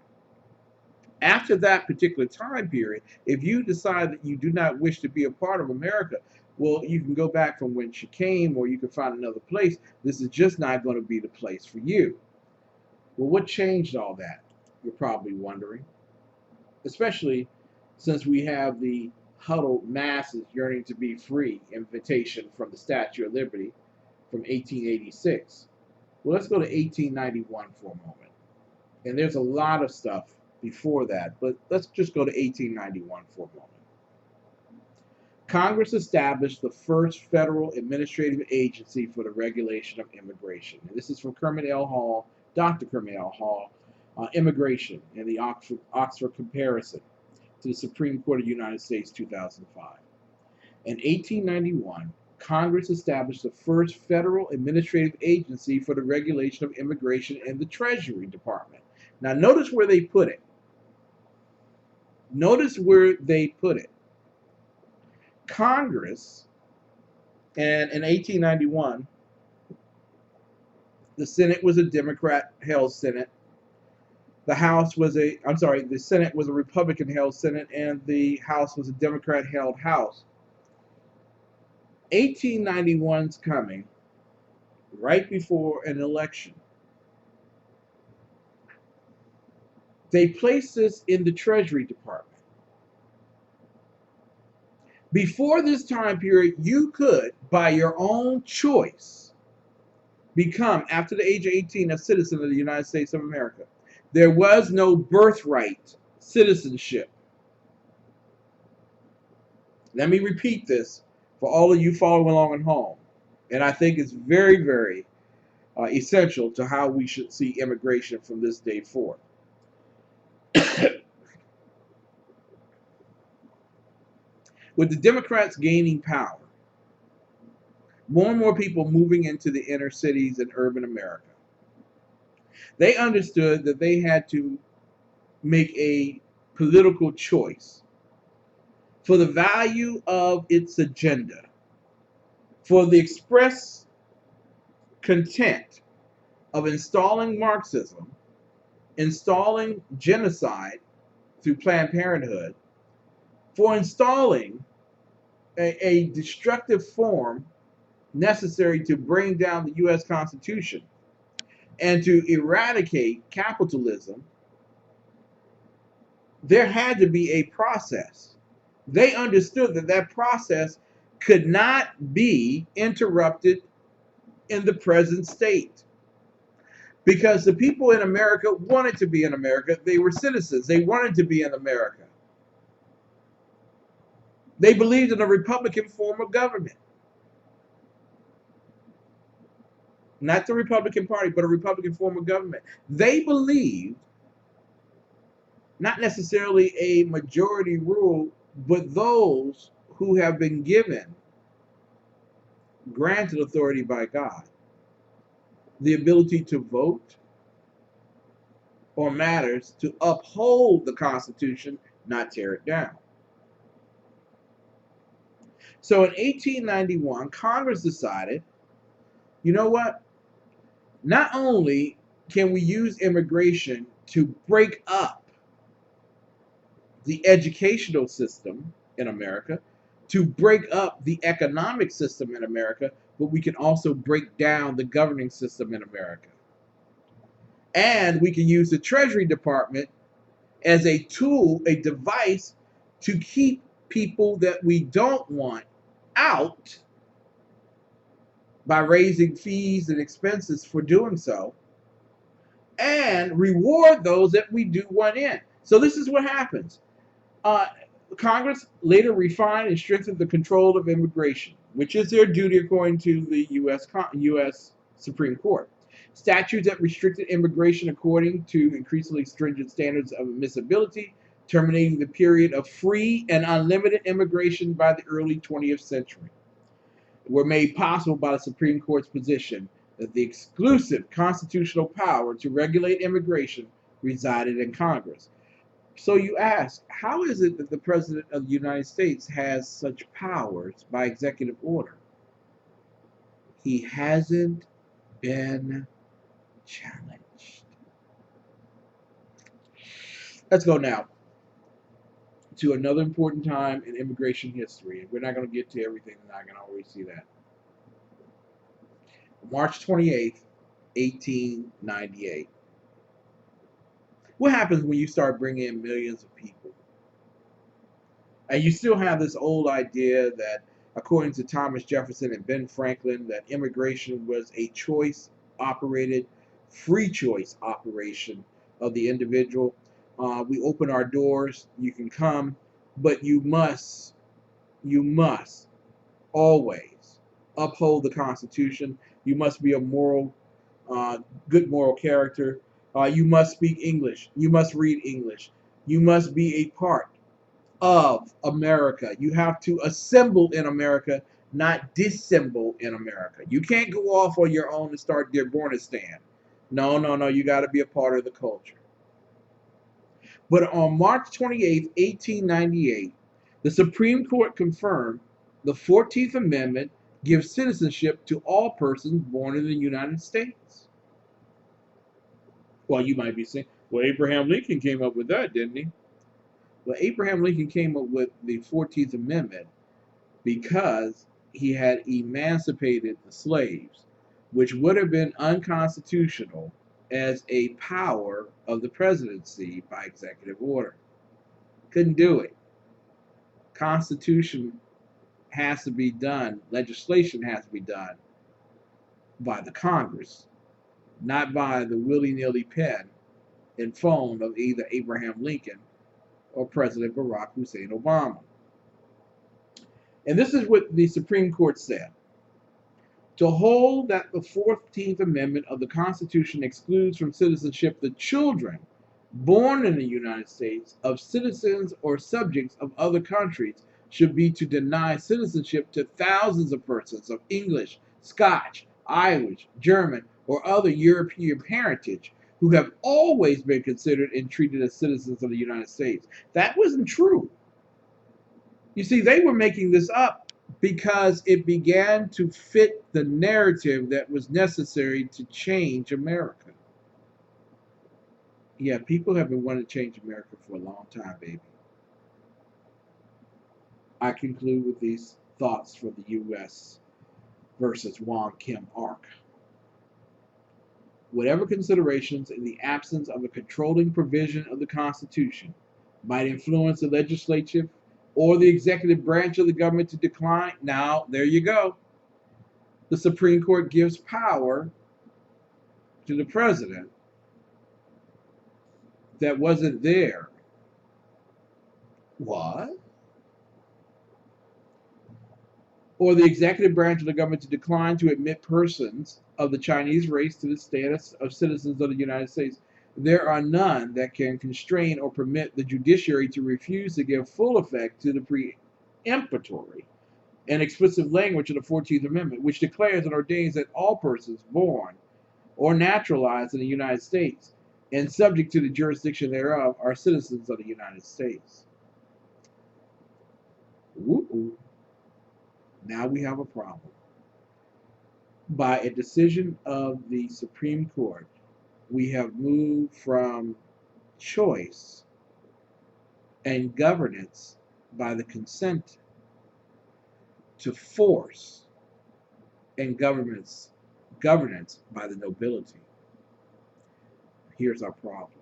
After that particular time period, if you decide that you do not wish to be a part of America, well, you can go back from whence you came, or you can find another place. This is just not going to be the place for you. Well, what changed all that? You're probably wondering. Especially since we have the huddled masses yearning to be free invitation from the Statue of Liberty from 1886. Well, let's go to 1891 for a moment. And there's a lot of stuff before that, but let's just go to 1891 for a moment. Congress established the first federal administrative agency for the regulation of immigration. And this is from Kermit L. Hall, Dr. Kermit L. Hall, Immigration and the Oxford Comparison to the Supreme Court of the United States, 2005. In 1891, Congress established the first federal administrative agency for the regulation of immigration in the Treasury Department. Now, notice where they put it. Notice where they put it. Congress, and in 1891, the Senate was a Democrat-held Senate. The Senate was a Republican-held Senate, and the House was a Democrat-held House. 1891's coming right before an election. They placed this in the Treasury Department. Before this time period, you could, by your own choice, become, after the age of 18, a citizen of the United States of America. There was no birthright citizenship. Let me repeat this for all of you following along at home. And I think it's very, very essential to how we should see immigration from this day forth. With the Democrats gaining power, more and more people moving into the inner cities in urban America, They understood that they had to make a political choice for the value of its agenda, for the express content of installing Marxism, installing genocide through Planned Parenthood, for installing a destructive form necessary to bring down the U.S. Constitution and to eradicate capitalism. There had to be a process. They understood that that process could not be interrupted in the present state because the people in America wanted to be in America. They were citizens. They wanted to be in America. They believed in a Republican form of government. Not the Republican Party, but a Republican form of government. They believed not necessarily a majority rule, but those who have been given, granted authority by God, the ability to vote on matters to uphold the Constitution, not tear it down. So in 1891, Congress decided, you know what? Not only can we use immigration to break up the educational system in America, to break up the economic system in America, but we can also break down the governing system in America. And we can use the Treasury Department as a tool, a device to keep people that we don't want out by raising fees and expenses for doing so, and reward those that we do want in. So this is what happens. Congress later refined and strengthened the control of immigration, which is their duty according to the U.S. Supreme Court. Statutes that restricted immigration according to increasingly stringent standards of admissibility, terminating the period of free and unlimited immigration by the early 20th century, were made possible by the Supreme Court's position that the exclusive constitutional power to regulate immigration resided in Congress. So you ask, how is it that the President of the United States has such powers by executive order? He hasn't been challenged. Let's go now to another important time in immigration history. And we're not going to get to everything, and I can already see that. March 28th, 1898. What happens when you start bringing in millions of people? And you still have this old idea that, according to Thomas Jefferson and Ben Franklin, that immigration was a choice-operated, free choice operation of the individual. We open our doors, you can come, but you must always uphold the Constitution. You must be a good moral character. You must speak English. You must read English. You must be a part of America. You have to assemble in America, not dissemble in America. You can't go off on your own and start Dearbornistan. No. You got to be a part of the culture. But on March 28, 1898, the Supreme Court confirmed the 14th Amendment gives citizenship to all persons born in the United States. Well, you might be saying, well, Abraham Lincoln came up with that, didn't he? Well, Abraham Lincoln came up with the 14th Amendment because he had emancipated the slaves, which would have been unconstitutional as a power of the presidency by executive order. Couldn't do it. Constitution has to be done, legislation has to be done by the Congress, not by the willy-nilly pen and phone of either Abraham Lincoln or President Barack Hussein Obama. And this is what the Supreme Court said. To hold that the 14th Amendment of the Constitution excludes from citizenship the children born in the United States of citizens or subjects of other countries should be to deny citizenship to thousands of persons of English, Scotch, Irish, German, or other European parentage who have always been considered and treated as citizens of the United States. That wasn't true. You see, they were making this up because it began to fit the narrative that was necessary to change America. Yeah, people have been wanting to change America for a long time, baby. I conclude with these thoughts for the U.S. versus Wong Kim arc. Whatever considerations in the absence of a controlling provision of the Constitution might influence the legislative or the executive branch of the government to decline, now, there you go. The Supreme Court gives power to the president that wasn't there. What? Or the executive branch of the government to decline to admit persons of the Chinese race to the status of citizens of the United States. There are none that can constrain or permit the judiciary to refuse to give full effect to the preemptory and explicit language of the 14th Amendment, which declares and ordains that all persons born or naturalized in the United States and subject to the jurisdiction thereof are citizens of the United States. Woo-hoo. Now we have a problem. By a decision of the Supreme Court, we have moved from choice and governance by the consent to force and governance by the nobility. Here's our problem.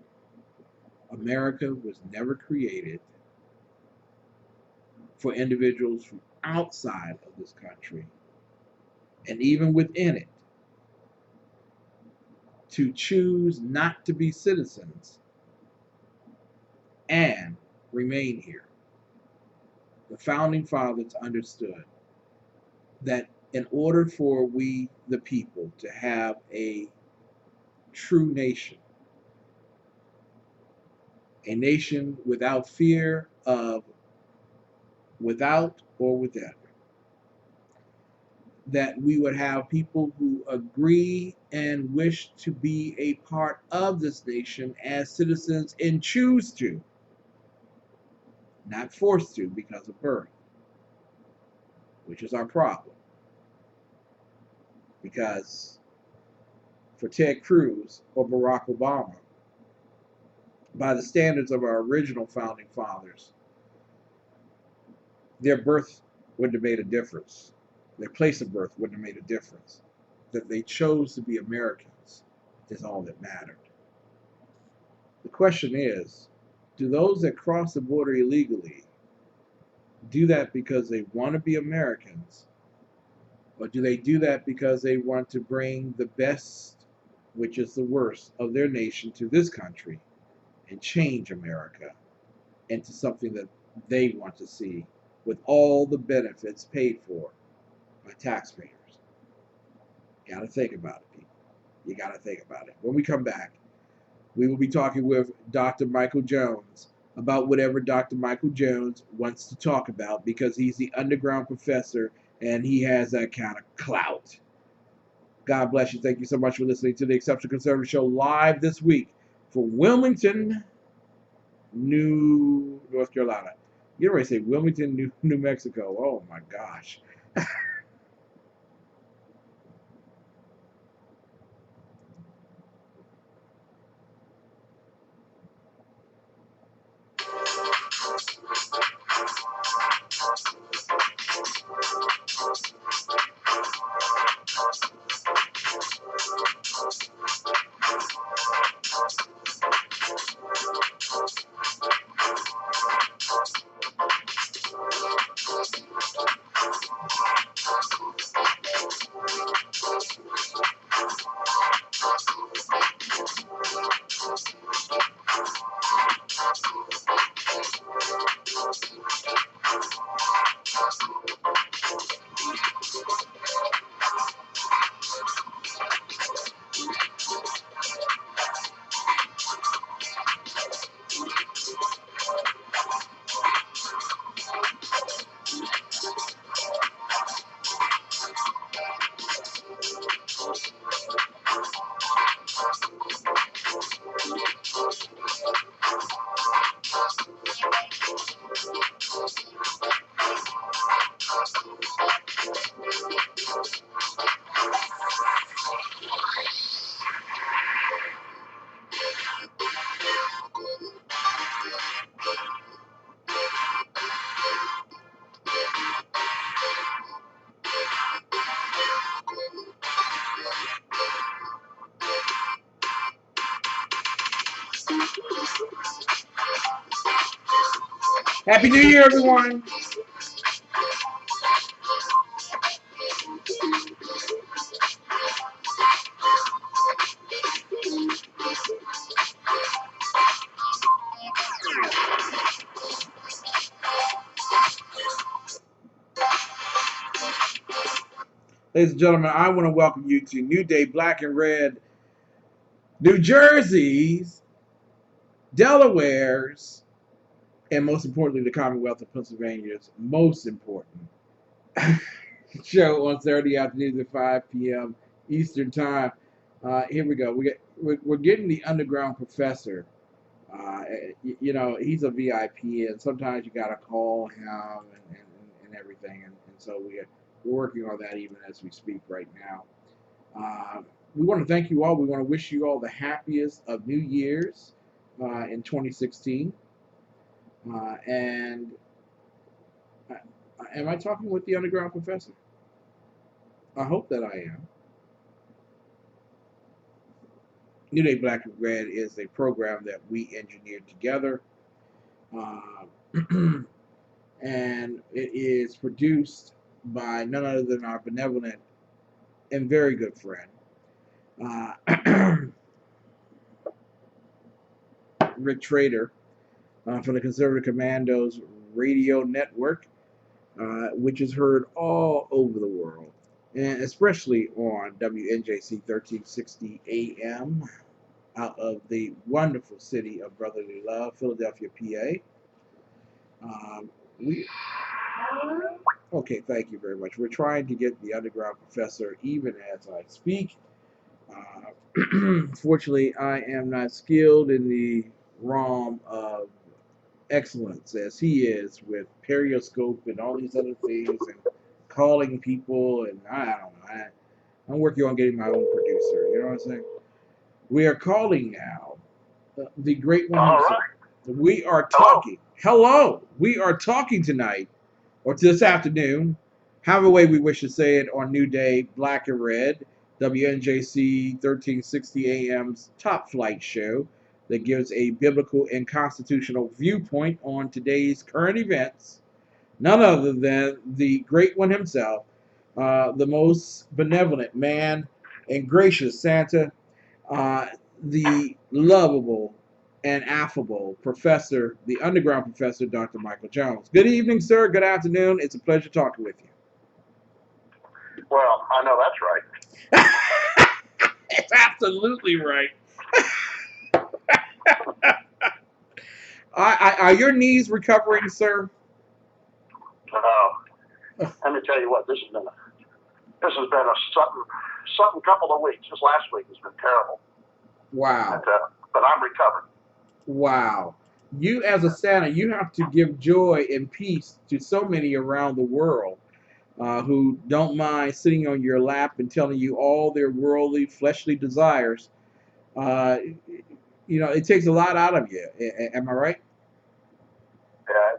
America was never created for individuals from outside of this country, and even within it, to choose not to be citizens and remain here. The founding fathers understood that in order for we, the people, to have a true nation, a nation without fear of without or within, that we would have people who agree and wish to be a part of this nation as citizens and choose to, not forced to because of birth, which is our problem. Because for Ted Cruz or Barack Obama, by the standards of our original founding fathers, their birth wouldn't have made a difference. Their place of birth wouldn't have made a difference. That they chose to be Americans is all that mattered. The question is, do those that cross the border illegally do that because they want to be Americans, or do they do that because they want to bring the best, which is the worst, of their nation to this country and change America into something that they want to see with all the benefits paid for by taxpayers? You got to think about it, people. You got to think about it. When we come back, we will be talking with Dr. Michael Jones about whatever Dr. Michael Jones wants to talk about, because he's the underground professor and he has that kind of clout. God bless you. Thank you so much for listening to the Exceptional Conservative Show live this week from Wilmington, North Carolina. You already say Wilmington, New Mexico. Oh my gosh. Happy New Year, everyone. Ladies and gentlemen, I want to welcome you to New Day Black and Red, New Jersey's, Delaware's, and most importantly, the Commonwealth of Pennsylvania's most important show on Saturday afternoons at 5 p.m. Eastern Time. Here we go. We're getting the underground professor. You know, he's a VIP, and sometimes you got to call him and everything. And so we're working on that even as we speak right now. We want to thank you all. We want to wish you all the happiest of New Year's in 2016. And am I talking with the underground professor? I hope that I am. New Day Black and Red is a program that we engineered together. And it is produced by none other than our benevolent and very good friend, Rick Trader, from the Conservative Commandos Radio Network, which is heard all over the world, and especially on WNJC 1360 AM out of the wonderful city of brotherly love, Philadelphia, PA. Okay, thank you very much. We're trying to get the underground professor even as I speak. Fortunately, I am not skilled in the realm of excellence as he is with Periscope and all these other things and calling people, and I don't know. I'm working on getting my own producer. You know what I'm saying? We are calling now the great one himself. Right. We are talking. Hello. We are talking tonight, or this afternoon, however way we wish to say it, on New Day Black and Red, WNJC 1360 AM's top flight show that gives a biblical and constitutional viewpoint on today's current events. None other than the great one himself, the most benevolent man and gracious Santa, the lovable and affable professor, the underground professor, Dr. Michael Jones. Good evening, sir. Good afternoon. It's a pleasure talking with you. Well, I know that's right. It's absolutely right. Are your knees recovering, sir? Let me tell you what, this has been a something couple of weeks. This last week has been terrible. Wow. But I'm recovered. Wow. You as a Santa, you have to give joy and peace to so many around the world who don't mind sitting on your lap and telling you all their worldly, fleshly desires. You know, it takes a lot out of you. Am I right? Yeah,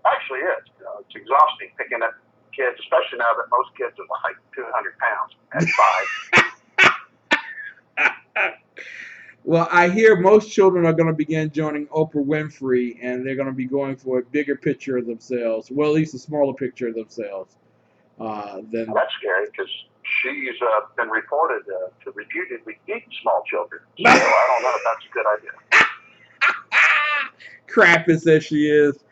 actually is. You know, it's exhausting picking up kids, especially now that most kids are like 200 pounds at 5. Well, I hear most children are going to begin joining Oprah Winfrey, and they're going to be going for a bigger picture of themselves. Well, at least a smaller picture of themselves. That's scary because she's been reported to reputedly eat small children. So I don't know if that's a good idea. Crappus as she is.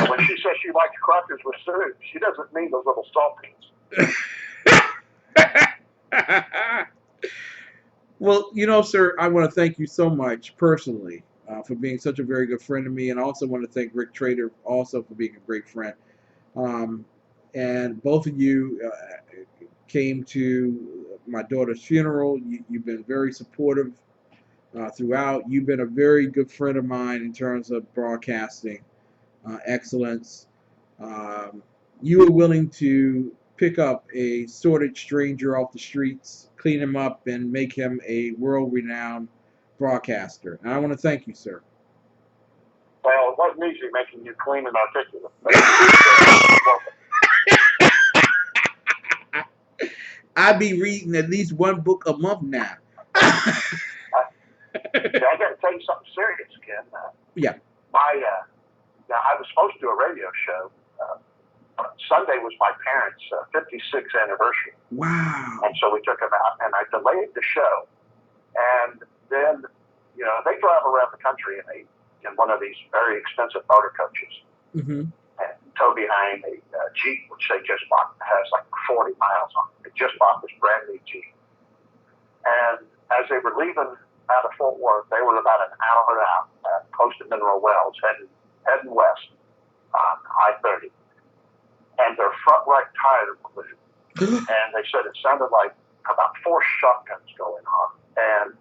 When she says she likes crackers with soup, she doesn't mean those little saltines. Well, you know, sir, I want to thank you so much personally for being such a very good friend to me, and I also want to thank Rick Trader also for being a great friend. And both of you came to my daughter's funeral. You've been very supportive throughout. You've been a very good friend of mine in terms of broadcasting excellence. Um, you were willing to pick up a sordid stranger off the streets, clean him up, and make him a world-renowned broadcaster. And I want to thank you, sir. Well, it wasn't easy making you clean and articulate. I be reading at least one book a month now. I got to tell you something serious, Ken. Yeah. I was supposed to do a radio show. Sunday was my parents' 56th anniversary. Wow. And so we took them out, and I delayed the show. And then, they drive around the country in one of these very expensive motor coaches. Mm-hmm. And tow behind a Jeep, which they just bought, has like 40 miles on it. They just bought this brand new Jeep. And as they were leaving out of Fort Worth, they were about an hour out, close to Mineral Wells, heading west on I-30. And their front right tire blew. And they said it sounded like about 4 shotguns going on. And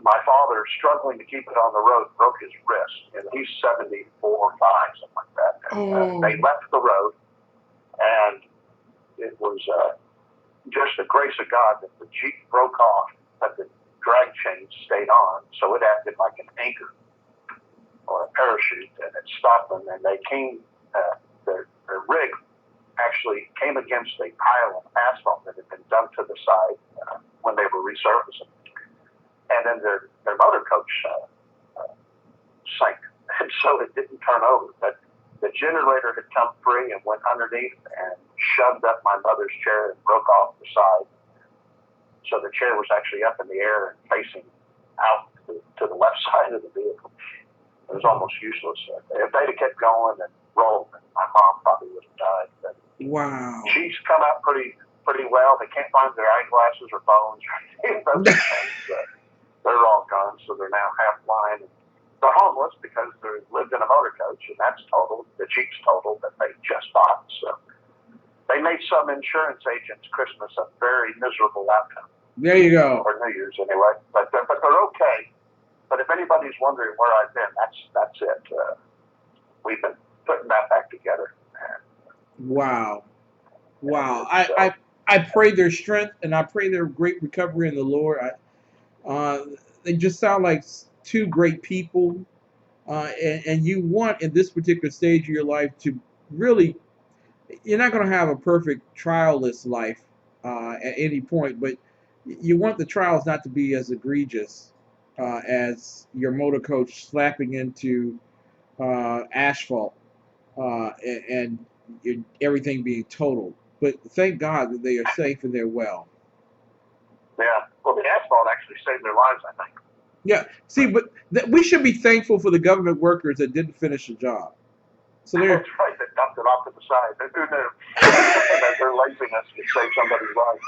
my father, struggling to keep it on the road, broke his wrist. And he's 74 or 5, something like that. And, they left the road, and it was just the grace of God that the Jeep broke off, but the drag chain stayed on. So it acted like an anchor or a parachute, and it stopped them. And they came, their rig actually came against a pile of asphalt that had been dumped to the side when they were resurfacing. And then their motor coach sank, and so it didn't turn over. But the generator had come free and went underneath and shoved up my mother's chair and broke off the side. So the chair was actually up in the air and facing out to the left side of the vehicle. It was almost useless. If they'd have kept going and rolled, my mom probably would have died. But wow. She's come out pretty well. They can't find their eyeglasses or bones or any of those things. They're all gone, so they're now half blind. They're homeless because they lived in a motor coach, and that's totaled. The Jeep's totaled that they just bought. So they made some insurance agents' Christmas a very miserable outcome. There you go. Or New Year's anyway. But they're okay. But if anybody's wondering where I've been, that's it. We've been putting that back together. Wow. Wow. I pray their strength, and I pray their great recovery in the Lord. They just sound like 2 great people, and you want in this particular stage of your life to really, you're not going to have a perfect trialless life at any point, but you want the trials not to be as egregious as your motor coach slapping into asphalt and everything being totaled. But thank God that they are safe and they're well. Yeah. Well, the asphalt actually saved their lives, I think. Yeah. See, but we should be thankful for the government workers that didn't finish the job. So That's right. They dumped it off to the side. Who knew? Their laziness could save somebody's life.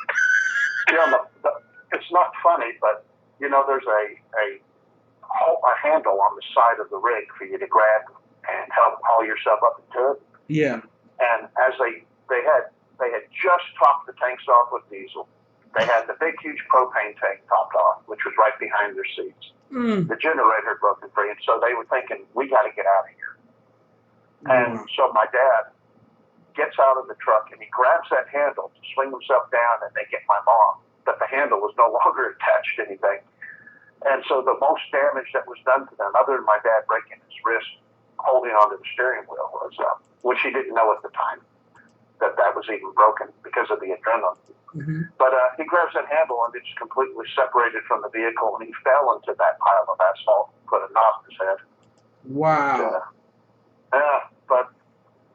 It's not funny, but there's a handle on the side of the rig for you to grab and help haul yourself up into it. Yeah. And as they had just topped the tanks off with diesel. They had the big, huge propane tank topped off, which was right behind their seats. The generator had broken free, and so they were thinking, we got to get out of here. And so my dad gets out of the truck, and he grabs that handle to swing himself down, and they get my mom. But the handle was no longer attached to anything. And so the most damage that was done to them, other than my dad breaking his wrist, holding onto the steering wheel, was, which he didn't know at the time, that was even broken because of the adrenaline. But he grabs that handle and it's completely separated from the vehicle, and he fell into that pile of asphalt and put a knot in his head. Wow. But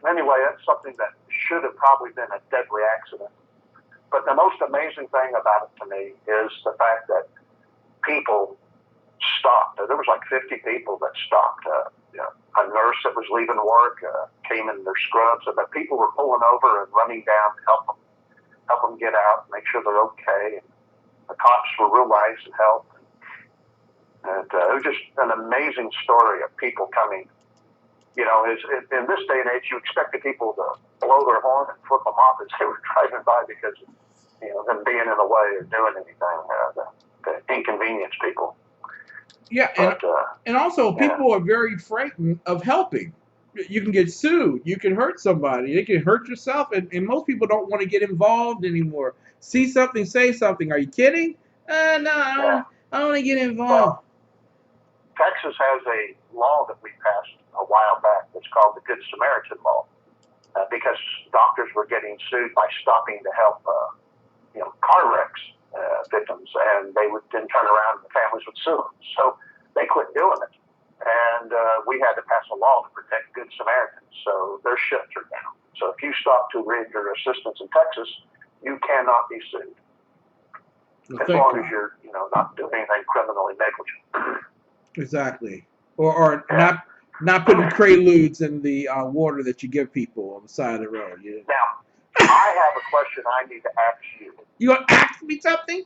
anyway, that's something that should have probably been a deadly accident. But the most amazing thing about it to me is the fact that people stopped. There was like 50 people that stopped. A nurse that was leaving work came in their scrubs, and the people were pulling over and running down to help them get out, make sure they're okay. And the cops were real nice and helped. And it was just an amazing story of people coming. In this day and age, you expected people to blow their horn and flip them off as they were driving by because of them being in the way or doing anything to inconvenience people. Yeah, But and also yeah, people are very frightened of helping. You can get sued. You can hurt somebody. You can hurt yourself, and most people don't want to get involved anymore. See something, say something. Are you kidding? No, yeah. I don't want to get involved. Well, Texas has a law that we passed a while back. It's called the Good Samaritan Law, because doctors were getting sued by stopping to help, car wrecks victims, and they would then turn around and the families would sue them. So they quit doing it, and we had to pass a law to protect Good Samaritans. So their shifts are down. So if you stop to render assistance in Texas, you cannot be sued. Well, As thank long God. as you're, not doing anything criminally negligent. Exactly. Or Yeah. not putting preludes in the water that you give people on the side of the road. Yeah. Now, I have a question I need to ask you. You want to ask me something?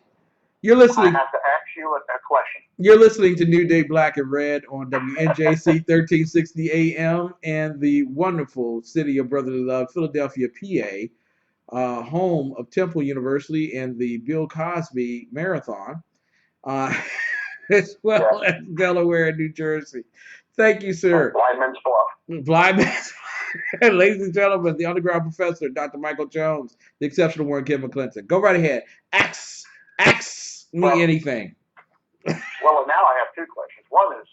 You're I listening. have to ask you a question. You're listening to New Day Black and Red on WNJC 1360 AM and the wonderful city of brotherly love, Philadelphia, PA, home of Temple University and the Bill Cosby Marathon, uh, as well as Delaware and New Jersey. Thank you, sir. Blind Men's Bluff. Blind Man's Ladies and gentlemen, the underground professor, Dr. Michael Jones, the exceptional one, Kim McClinton. Go right ahead. Ask me anything. Well, now I have two questions. One is,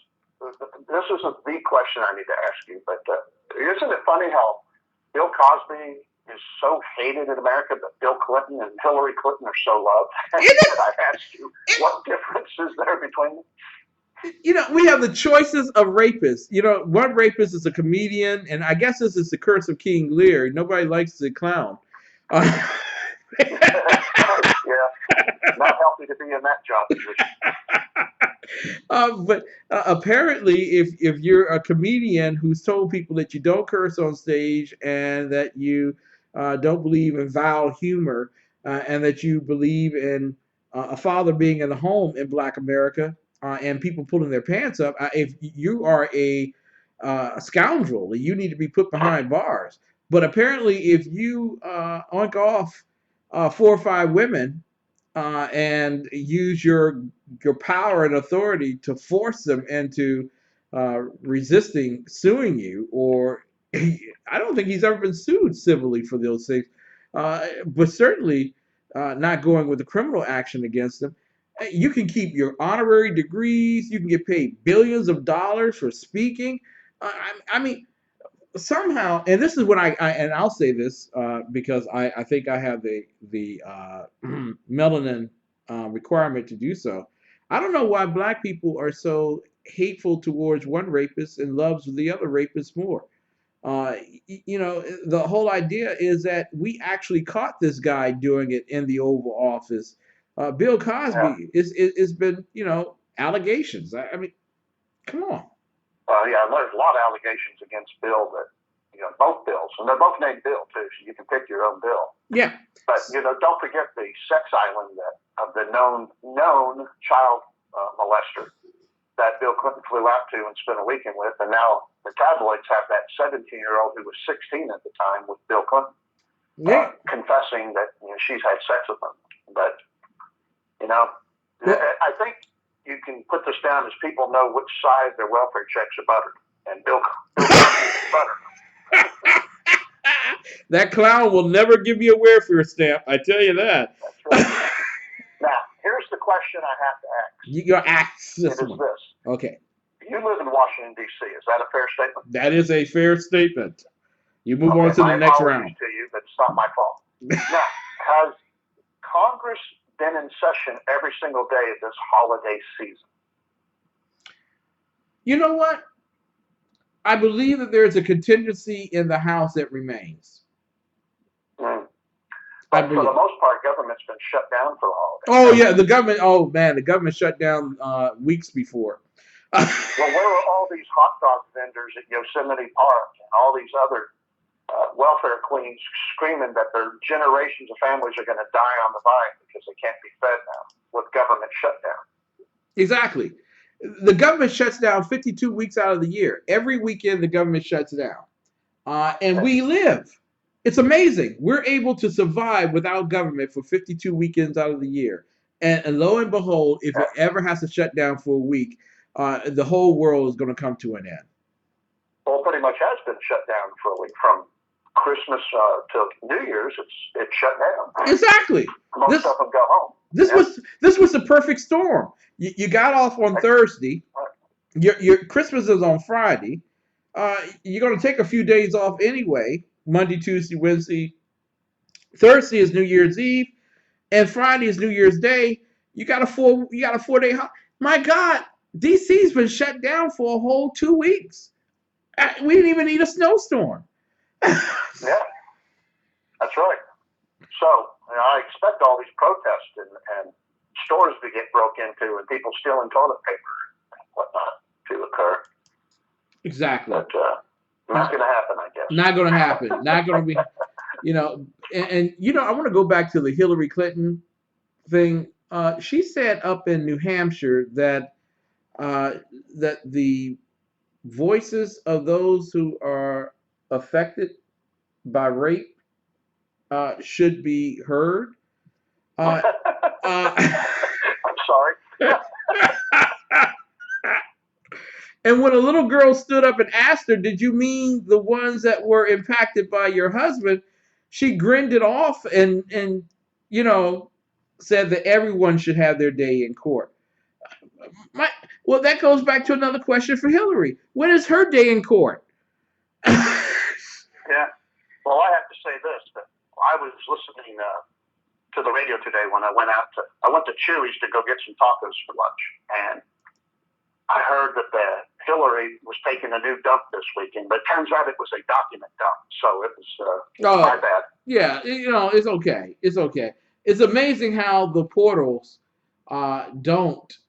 this isn't the question I need to ask you, but isn't it funny how Bill Cosby is so hated in America, but Bill Clinton and Hillary Clinton are so loved? I asked you, what difference is there between them? We have the choices of rapists. One rapist is a comedian, and I guess this is the curse of King Lear. Nobody likes the clown. Yeah, not healthy to be in that job position. But apparently, if you're a comedian who's told people that you don't curse on stage and that you don't believe in vile humor and that you believe in a father being in the home in Black America and people pulling their pants up, if you are a scoundrel, you need to be put behind bars. But apparently, if you oink off 4 or 5 women and use your power and authority to force them into resisting suing you, or I don't think he's ever been sued civilly for those things, but certainly not going with the criminal action against them. You can keep your honorary degrees. You can get paid billions of dollars for speaking. I mean, somehow, and this is when and I'll say this because I think I have the melanin requirement to do so. I don't know why Black people are so hateful towards one rapist and loves the other rapist more. The whole idea is that we actually caught this guy doing it in the Oval Office. Bill Cosby is been allegations. I mean, come on. There's a lot of allegations against Bill that, both Bills, and they're both named Bill too, so you can pick your own Bill. Yeah. But, don't forget the sex island of the known child molester that Bill Clinton flew out to and spent a weekend with, and now the tabloids have that 17-year-old who was 16 at the time with Bill Clinton confessing that she's had sex with him. But, I think you can put this down as people know which side their welfare checks are buttered, and Bill Clinton is buttered. That clown will never give you a welfare stamp. I tell you that. That's right. Now, here's the question I have to ask. You ask this one. This. Okay. You live in Washington, D.C. Is that a fair statement? That is a fair statement. You move on to the next round. To you, but it's not my fault. Now, has Congress been in session every single day of this holiday season? You know what? I believe that there's a contingency in the House that remains. But for the most part, government's been shut down for the holidays. Oh, yeah, the government shut down weeks before. Well, where are all these hot dog vendors at Yosemite Park and all these other welfare queens screaming that their generations of families are going to die on the vine because they can't be fed now with government shutdown? Exactly. The government shuts down 52 weeks out of the year. Every weekend, the government shuts down. And we live. It's amazing. We're able to survive without government for 52 weekends out of the year. And lo and behold, if it ever has to shut down for a week, the whole world is going to come to an end. Well, pretty much has been shut down for a week. From Christmas to New Year's, it's shut down. Exactly. Most of them go home. This was the perfect storm. You got off on Thursday. Your Christmas is on Friday. You're going to take a few days off anyway. Monday, Tuesday, Wednesday. Thursday is New Year's Eve, and Friday is New Year's Day. You got a 4-day holiday. My God, DC's been shut down for a whole 2 weeks. We didn't even need a snowstorm. Yeah, that's right. So I expect all these protests and stores to get broke into and people stealing toilet paper and whatnot to occur. Exactly. But not going to happen, I guess. Not going to happen. Not going to be, and I want to go back to the Hillary Clinton thing. She said up in New Hampshire that the voices of those who are affected by rape should be heard. I'm sorry. And when a little girl stood up and asked her, "Did you mean the ones that were impacted by your husband?" she grinned it off and said that everyone should have their day in court. Well, that goes back to another question for Hillary. When is her day in court? Yeah. Well, I have to say this, that I was listening to the radio today when I went to Chewy's to go get some tacos for lunch, and I heard that Hillary was taking a new dump this weekend, but it turns out it was a document dump, so it was my bad. Yeah, it's okay. It's okay. It's amazing how the portals don't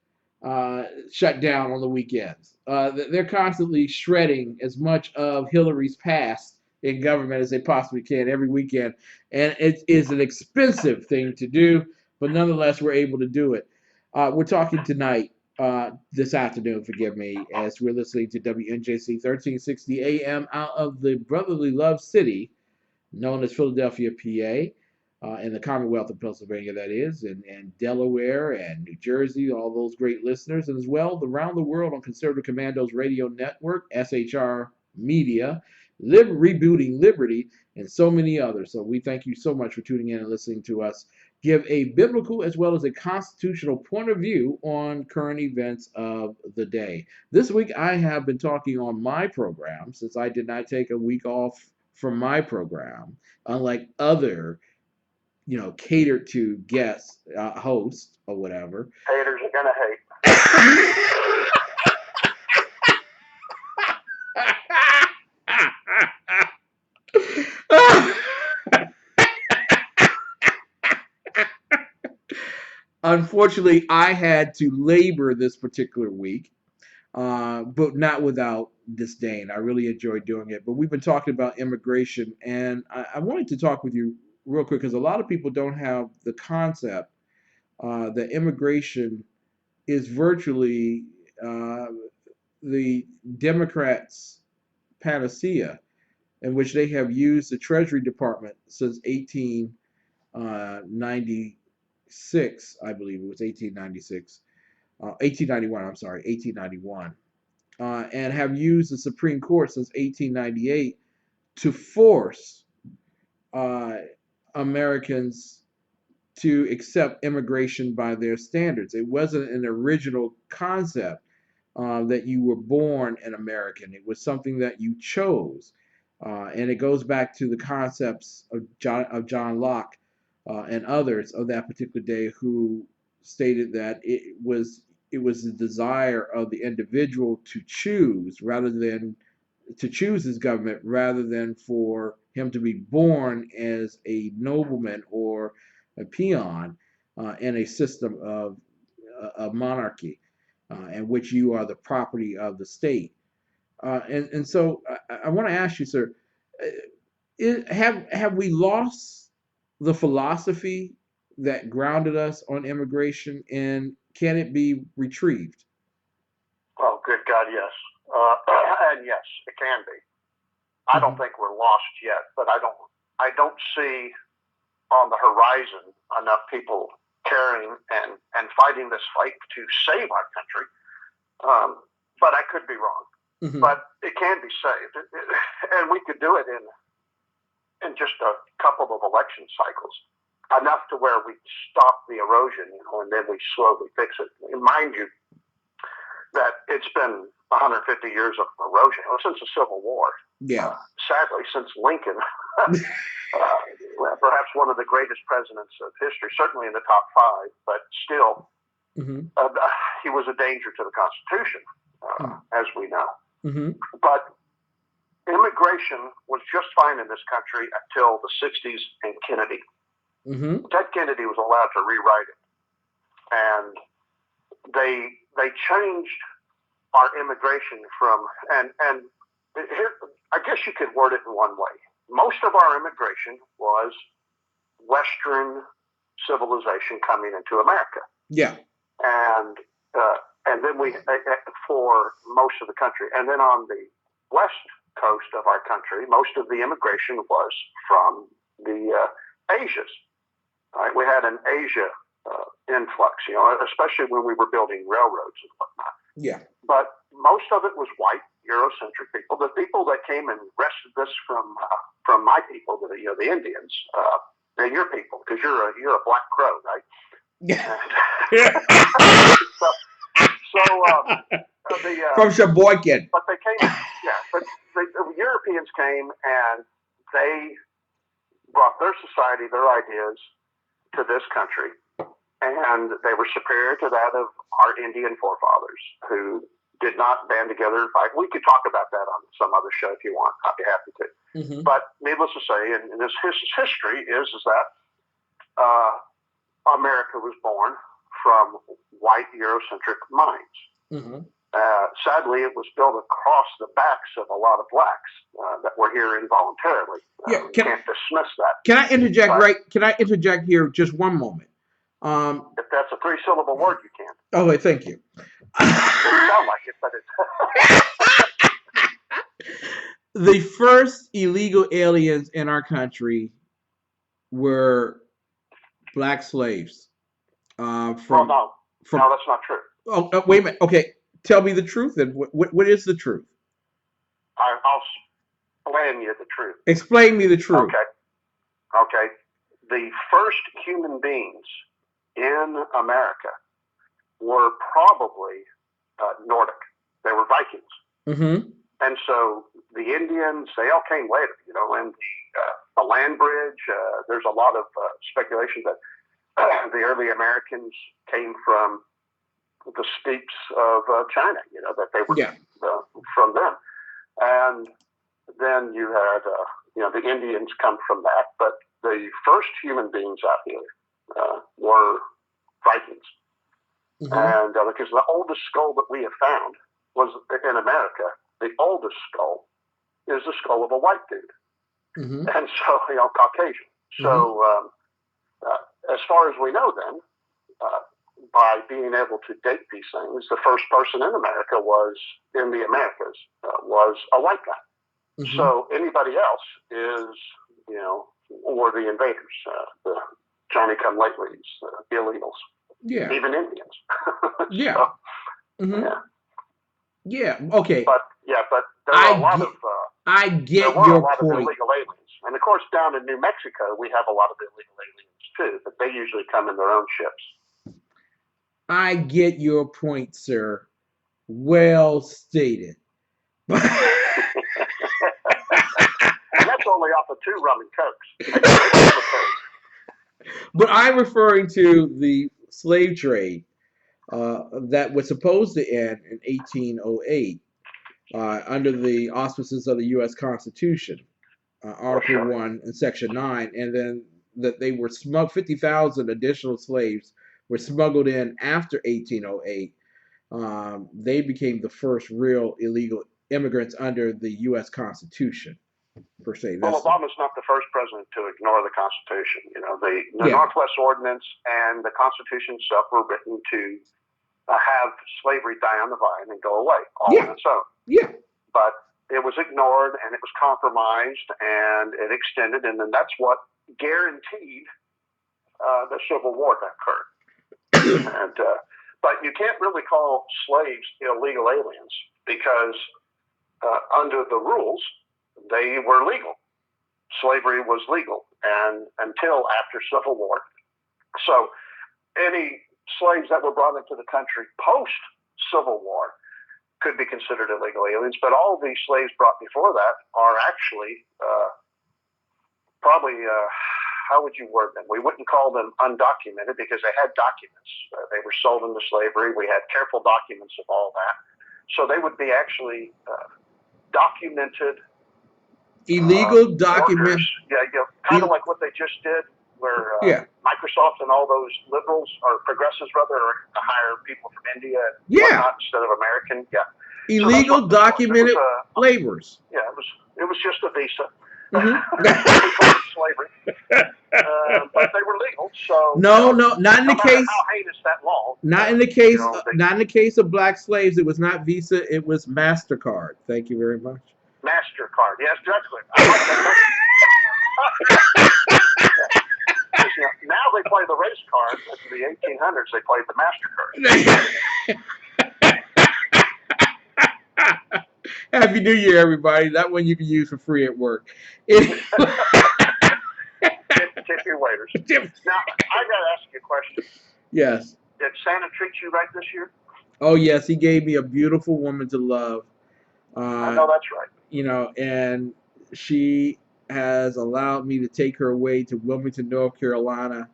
shut down on the weekends. They're constantly shredding as much of Hillary's past in government as they possibly can every weekend, and it is an expensive thing to do, but nonetheless, we're able to do it. We're talking tonight, this afternoon, forgive me, as we're listening to WNJC 1360 AM out of the brotherly love city known as Philadelphia, PA. In the Commonwealth of Pennsylvania, that is, and Delaware and New Jersey, all those great listeners, and as well around the world on Conservative Commandos Radio Network, SHR Media, Rebooting Liberty, and so many others. So we thank you so much for tuning in and listening to us give a biblical as well as a constitutional point of view on current events of the day. This week, I have been talking on my program, since I did not take a week off from my program, unlike other catered to guests, hosts, or whatever. Haters are gonna hate. Unfortunately, I had to labor this particular week, but not without disdain. I really enjoyed doing it. But we've been talking about immigration, and I wanted to talk with you real quick because a lot of people don't have the concept that immigration is virtually the Democrats' panacea, in which they have used the Treasury Department since 1896, I believe it was 1896, 1891, I'm sorry, 1891, and have used the Supreme Court since 1898 to force Americans to accept immigration by their standards. It wasn't an original concept that you were born an American. It was something that you chose. And it goes back to the concepts of John Locke and others of that particular day, who stated that it was the desire of the individual to choose his government rather than for him to be born as a nobleman or a peon in a system of a monarchy in which you are the property of the state. And so I want to ask you, sir, have we lost the philosophy that grounded us on immigration, and can it be retrieved? Oh, good God, yes. And yes, it can be. I don't think we're lost yet, but I don't see on the horizon enough people caring and fighting this fight to save our country. But I could be wrong. Mm-hmm. But it can be saved, and we could do it in just a couple of election cycles, enough to where we stop the erosion, and then we slowly fix it. And mind you, that it's been 150 years of erosion, since the Civil War. Yeah. Sadly, since Lincoln, perhaps one of the greatest presidents of history, certainly in the top 5, but still, Mm-hmm. He was a danger to the Constitution, as we know. Mm-hmm. But immigration was just fine in this country until the 60s and Kennedy. Mm-hmm. Ted Kennedy was allowed to rewrite it, and they changed our immigration from and here, I guess you could word it in one way. Most of our immigration was Western civilization coming into America. Yeah. And then we, for most of the country, and then on the west coast of our country, most of the immigration was from the Asias. Right? We had an Asia influx, especially when we were building railroads and whatnot. Yeah. But most of it was white, Eurocentric people. The people that came and wrested this from my people, the Indians, and your people, because you're a black crow, right? Yeah. From Sheboygan. But they came, but the Europeans came and they brought their society, their ideas to this country, and they were superior to that of our Indian forefathers who did not band together and fight. We could talk about that on some other show if you want. I'd be happy to. Mm-hmm. But needless to say, and this history is that America was born from white Eurocentric minds. Mm-hmm. Sadly, it was built across the backs of a lot of blacks that were here involuntarily. Yeah, you can't dismiss that. Can I interject? Can I interject here just one moment? If that's a 3-syllable word, you can. Oh, wait, thank you. It doesn't sound like it, but it's. The first illegal aliens in our country were black slaves. No, that's not true. Oh, wait a minute. Okay, tell me the truth. Then, what is the truth? I'll explain you the truth. Explain me the truth. Okay. The first human beings in America were probably Nordic. They were Vikings. Mm-hmm. And so the Indians, they all came later, and the land bridge, there's a lot of speculation that the early Americans came from the steppes of China, that they were from them. And then you had, the Indians come from that. But the first human beings out here were Vikings. Mm-hmm. And because the oldest skull that we have found was in America, the oldest skull is the skull of a white dude. Mm-hmm. And so, Caucasian. Mm-hmm. So as far as we know then, by being able to date these things, the first person in America in the Americas was a white guy. Mm-hmm. So anybody else is, or the invaders, the Johnny-come-latelys, the illegals, even Indians. Yeah. So, mm-hmm. Yeah. Okay. But there are a lot of. I get there were your a lot point. Of illegal aliens, and of course, down in New Mexico, we have a lot of illegal aliens too, but they usually come in their own ships. I get your point, sir. Well stated. And that's only off of 2 rum and cokes. But I'm referring to the slave trade that was supposed to end in 1808 under the auspices of the U.S. Constitution, Article 1 and Section 9, and then that they were 50,000 additional slaves were smuggled in after 1808. They became the first real illegal immigrants under the U.S. Constitution, per se. Well, Obama's not the first president to ignore the Constitution. The Northwest Ordinance and the Constitution itself were written to have slavery die on the vine and go away all on its own. Yeah. But it was ignored and it was compromised and it extended, and then that's what guaranteed the Civil War that occurred. And But you can't really call slaves illegal aliens because under the rules, they were legal. Slavery was legal, and until after Civil War. So any slaves that were brought into the country post-Civil War could be considered illegal aliens, but all of these slaves brought before that are actually probably, how would you word them? We wouldn't call them undocumented because they had documents. They were sold into slavery. We had careful documents of all that. So they would be actually documented illegal document. Workers. Yeah, kind of like what they just did, where Microsoft and all those liberals or progressives rather are to hire people from India and whatnot instead of American. Yeah, illegal documented laborers. Yeah, it was just a visa. Mm-hmm. Slavery, but they were legal. So no, not in the case. How heinous that law? Not in the case. Not in the case of black slaves. It was not Visa. It was MasterCard. Thank you very much. MasterCard. Yes, exactly. I like that. Now they play the race card. In the 1800s, they played the MasterCard. Happy New Year, everybody. That one you can use for free at work. Tip your waiters. Now, I got to ask you a question. Yes. Did Santa treat you right this year? Oh, yes. He gave me a beautiful woman to love. I know that's right. You know, and she has allowed me to take her away to Wilmington, North Carolina.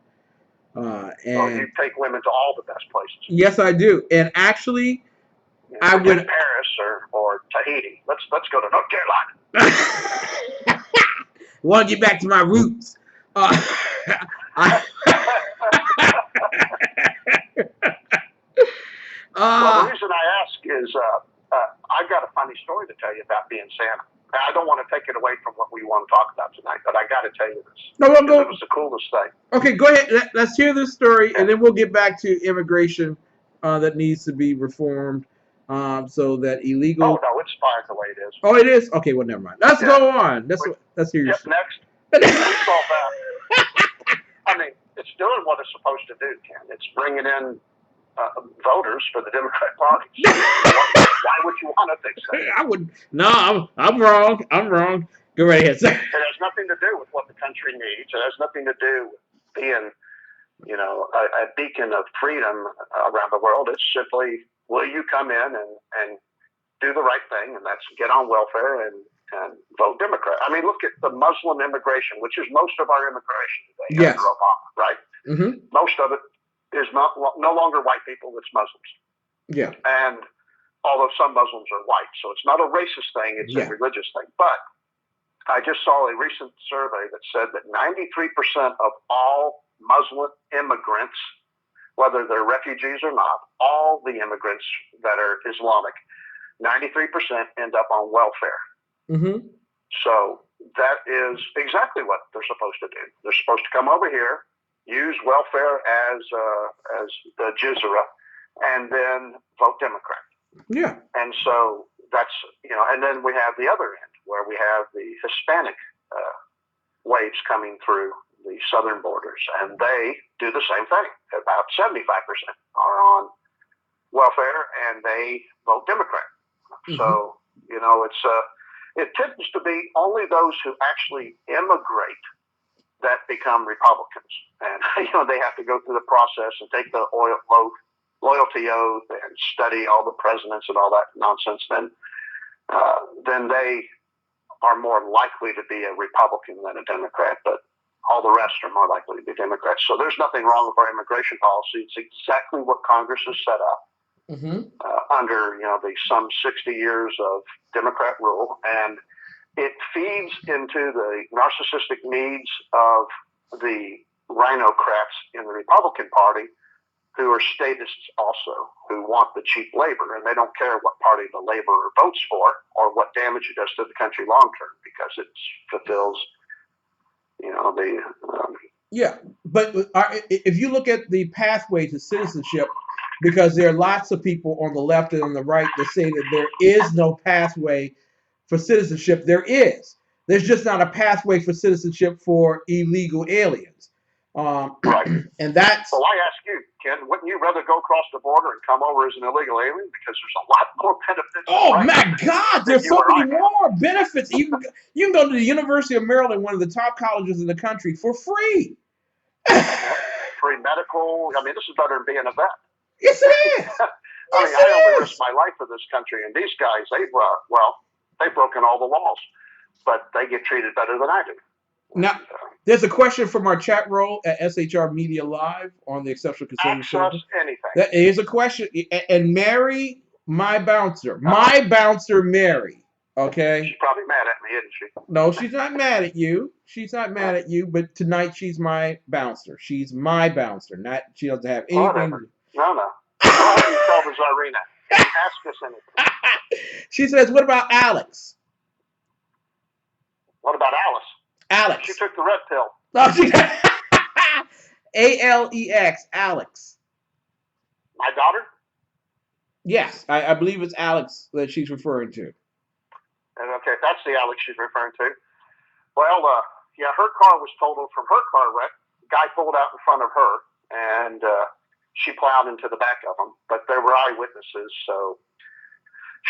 And you take women to all the best places. Yes, I do. And actually, I would Paris or Tahiti. Let's go to North Carolina. Want to get back to my roots. Well, the reason I ask is I've got a funny story to tell you about being Santa. I don't want to take it away from what we want to talk about tonight, but I got to tell you this. No, it was the coolest thing. Okay, go ahead. Let's hear this story, and then we'll get back to immigration that needs to be reformed, so that illegal. Oh no, it's fine the way it is. Oh, it is. Okay, well, never mind. Let's go on. Let's hear your. Next. We solve that. I mean, it's doing what it's supposed to do, Ken. It's bringing in voters for the Democrat Party. So why would you want to think so? I would. No, I'm wrong. I'm wrong. Go right ahead, sir. It has nothing to do with what the country needs. It has nothing to do with being, a beacon of freedom around the world. It's simply, will you come in and do the right thing, and that's get on welfare and vote Democrat. I mean, look at the Muslim immigration, which is most of our immigration today under Obama, right? Mm-hmm. Most of it is no longer white people, it's Muslims. Yeah. And although some Muslims are white, so it's not a racist thing, it's a religious thing. But I just saw a recent survey that said that 93% of all Muslim immigrants, whether they're refugees or not, all the immigrants that are Islamic, 93% end up on welfare. Mm-hmm. So that is exactly what they're supposed to do. They're supposed to come over here, use welfare as the jizra, and then vote Democrat. Yeah. And so that's, and then we have the other end where we have the Hispanic waves coming through the southern borders, and they do the same thing. About 75% are on welfare, and they vote Democrat. Mm-hmm. So, it tends to be only those who actually immigrate that become Republicans. And, they have to go through the process and take the loyalty oath and study all the presidents and all that nonsense. Then they are more likely to be a Republican than a Democrat, but all the rest are more likely to be Democrats. So there's nothing wrong with our immigration policy. It's exactly what Congress has set up. Mm-hmm. Under the some 60 years of Democrat rule, and it feeds into the narcissistic needs of the rhinocrats in the Republican Party, who are statists also, who want the cheap labor, and they don't care what party the laborer votes for or what damage it does to the country long term, because it fulfills, but if you look at the pathway to citizenship, because there are lots of people on the left and on the right that say that there is no pathway for citizenship. There is. There's just not a pathway for citizenship for illegal aliens. Right. And that's Well, I ask you, Ken, wouldn't you rather go across the border and come over as an illegal alien because there's a lot more benefits? oh and my rights God, that there's you so or many I have? more benefits. You can go to the University of Maryland, one of the top colleges in the country, for free. Yep. Free medical. I mean, this is better than being a vet. Yes, it is. I mean, Yes, I only it risked is. my life for this country, and these guys, they've broken all the laws, but they get treated better than I do. Now, there's a question from our chat roll at SHR Media Live on the Exceptional Conservative Ask Server. us anything. That is a question. And Mary, my bouncer, Mary, okay? She's probably mad at me, isn't she? No, she's not mad at you. She's not mad at you, but tonight she's my bouncer. She's my bouncer. Not she doesn't have anything. Whatever. No. Go ahead and tell the Czarina. Ask us anything. She says, what about Alex? What about Alice? Alex. She took the red pill. No, she Alex, Alex. My daughter? Yes, I believe it's Alex that she's referring to. Okay, if that's the Alex she's referring to. Well, yeah, her car was totaled from her car wreck. The guy pulled out in front of her, and she plowed into the back of him. But there were eyewitnesses, so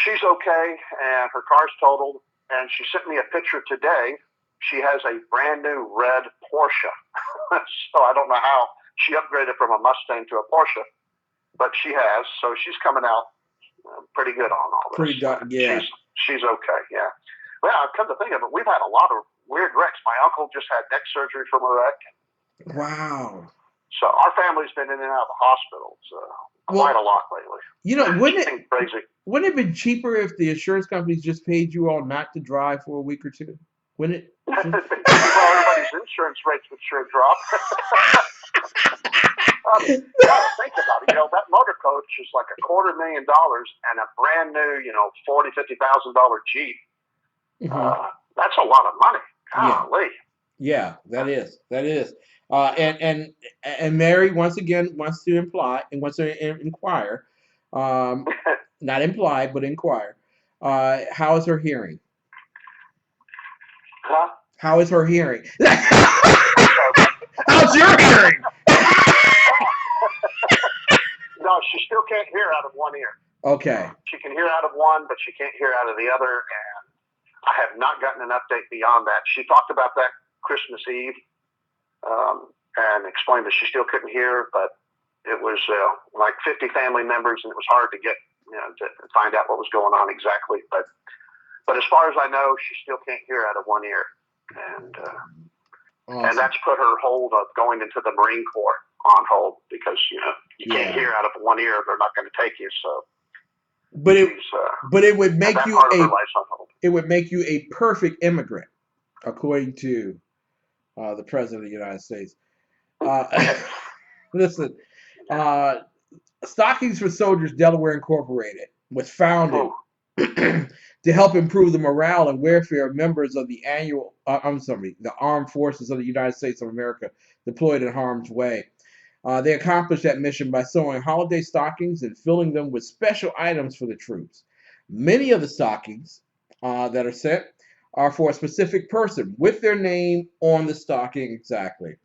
she's okay, and her car's totaled. And she sent me a picture today. She has a brand new red Porsche. So I don't know how she upgraded from a Mustang to a Porsche, but she has. So she's coming out pretty good on all this. Pretty good, yeah. She's okay, yeah. Well, come to think of it, we've had a lot of weird wrecks. My uncle just had neck surgery from a wreck. Wow. So our family's been in and out of the hospitals quite a lot lately. You know, wouldn't it be cheaper if the insurance companies just paid you all not to drive for a week or two? Wouldn't it? Well, everybody's insurance rates would sure drop. Think about it. You know, that motor coach is like $250,000 and a brand new, $40,000, $50,000 Jeep. Mm-hmm. That's a lot of money. Golly. Yeah, that is. And Mary once again wants to inquire, not imply but inquire. How is her hearing? Huh? How is her hearing? How's your hearing? No, she still can't hear out of one ear. Okay. She can hear out of one, but she can't hear out of the other. And I have not gotten an update beyond that. She talked about that Christmas Eve and explained that she still couldn't hear, but it was like 50 family members, and it was hard to get to find out what was going on exactly. But as far as I know, she still can't hear out of one ear, and awesome. And that's put her hold of going into the Marine Corps on hold because you can't hear out of one ear; they're not going to take you. So, but it would make you a perfect immigrant, according to the President of the United States. Listen, Stockings for Soldiers Delaware Incorporated was founded to help improve the morale and welfare of members of the armed forces of the United States of America deployed in harm's way. They accomplished that mission by sewing holiday stockings and filling them with special items for the troops. Many of the stockings that are sent are for a specific person with their name on the stocking exactly.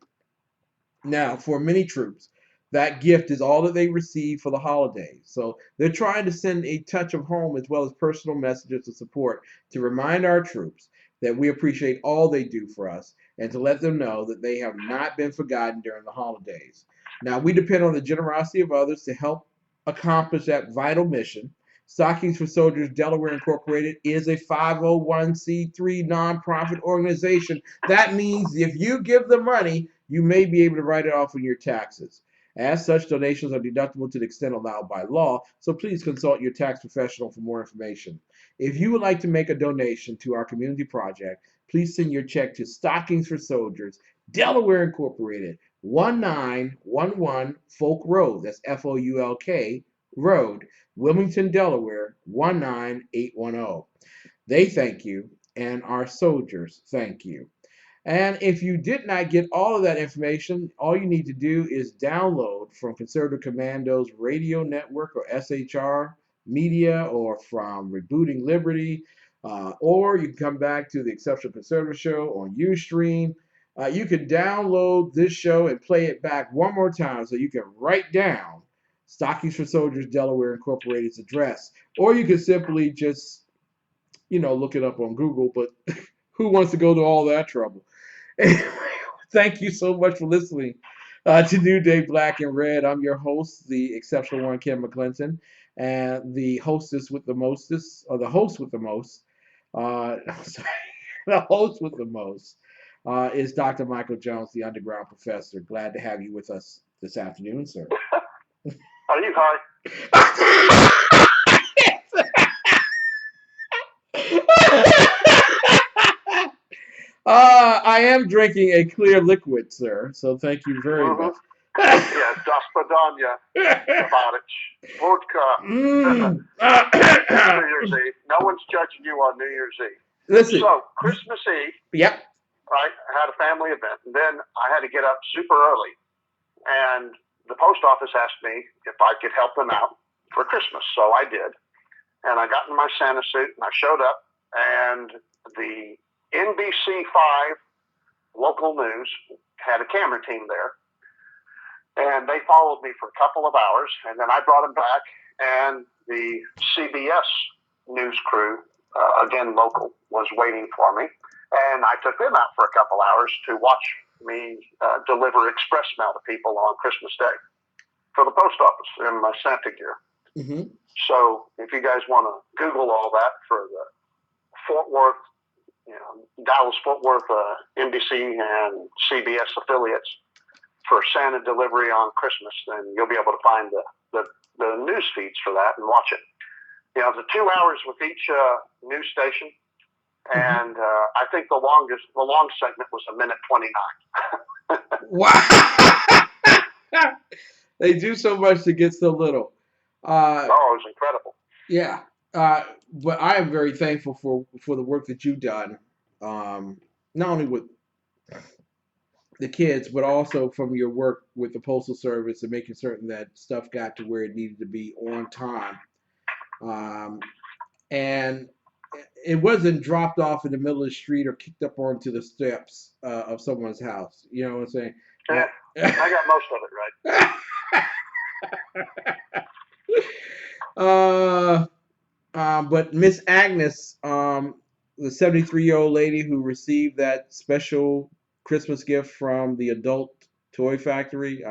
Now, for many troops, that gift is all that they receive for the holidays. So they're trying to send a touch of home as well as personal messages of support to remind our troops that we appreciate all they do for us and to let them know that they have not been forgotten during the holidays. Now, we depend on the generosity of others to help accomplish that vital mission. Stockings for Soldiers Delaware Incorporated is a 501c3 nonprofit organization. That means if you give the money, you may be able to write it off on your taxes. As such, donations are deductible to the extent allowed by law, so please consult your tax professional for more information. If you would like to make a donation to our community project, please send your check to Stockings for Soldiers, Delaware Incorporated, 1911 Folk Road, that's F-O-U-L-K Road, Wilmington, Delaware, 19810. They thank you, and our soldiers thank you. And if you did not get all of that information, all you need to do is download from Conservative Commando's radio network or SHR Media or from Rebooting Liberty, or you can come back to the Exceptional Conservative Show on Ustream. You can download this show and play it back one more time so you can write down Stockings for Soldiers Delaware Incorporated's address. Or you can simply just, look it up on Google, but who wants to go to all that trouble? Anyway, thank you so much for listening to New Day Black and Red. I'm your host, the exceptional one, Ken McClinton, and the hostess with the mostest, or the host with the most, sorry, the host with the most is Dr. Michael Jones, the underground professor. Glad to have you with us this afternoon, sir. Are you high? I am drinking a clear liquid, sir, so thank you very much. Yeah, das Padanya, Savarich, vodka. New Year's Eve. No one's judging you on New Year's Eve. Listen. So, Christmas Eve, Yep. right, I had a family event, and then I had to get up super early, and the post office asked me if I could help them out for Christmas, so I did. And I got in my Santa suit, and I showed up, and the NBC5 local news had a camera team there. And they followed me for a couple of hours, and then I brought them back, and the CBS news crew, again local, was waiting for me. And I took them out for a couple hours to watch me deliver express mail to people on Christmas Day for the post office in my Santa gear. Mm-hmm. So if you guys want to Google all that for the Fort Worth, Dallas-Fort Worth NBC and CBS affiliates, for Santa delivery on Christmas, then you'll be able to find the news feeds for that and watch it. The 2 hours with each news station, and I think the long segment was 1:29. Wow! They do so much to get so little. It was incredible. Yeah, but I am very thankful for the work that you've done, not only with the kids, but also from your work with the Postal Service and making certain that stuff got to where it needed to be on time. And it wasn't dropped off in the middle of the street or kicked up onto the steps of someone's house. You know what I'm saying? Yeah, I got most of it right. But Miss Agnes, the 73-year-old lady who received that special Christmas gift from the adult toy factory,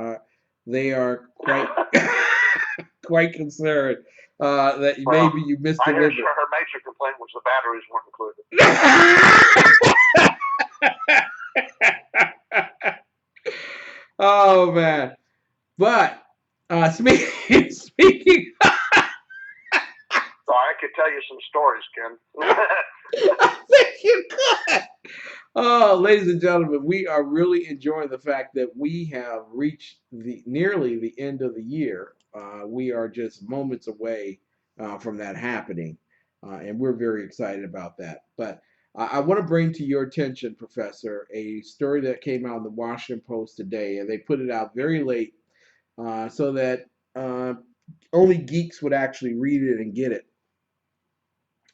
they are quite concerned that maybe you missed the her major complaint was the batteries weren't included. Oh man! But speaking. So I could tell you some stories, Ken. I think you could. Oh, ladies and gentlemen, we are really enjoying the fact that we have reached nearly the end of the year. We are just moments away from that happening, and we're very excited about that. But I want to bring to your attention, Professor, a story that came out in the Washington Post today, and they put it out very late so that only geeks would actually read it and get it.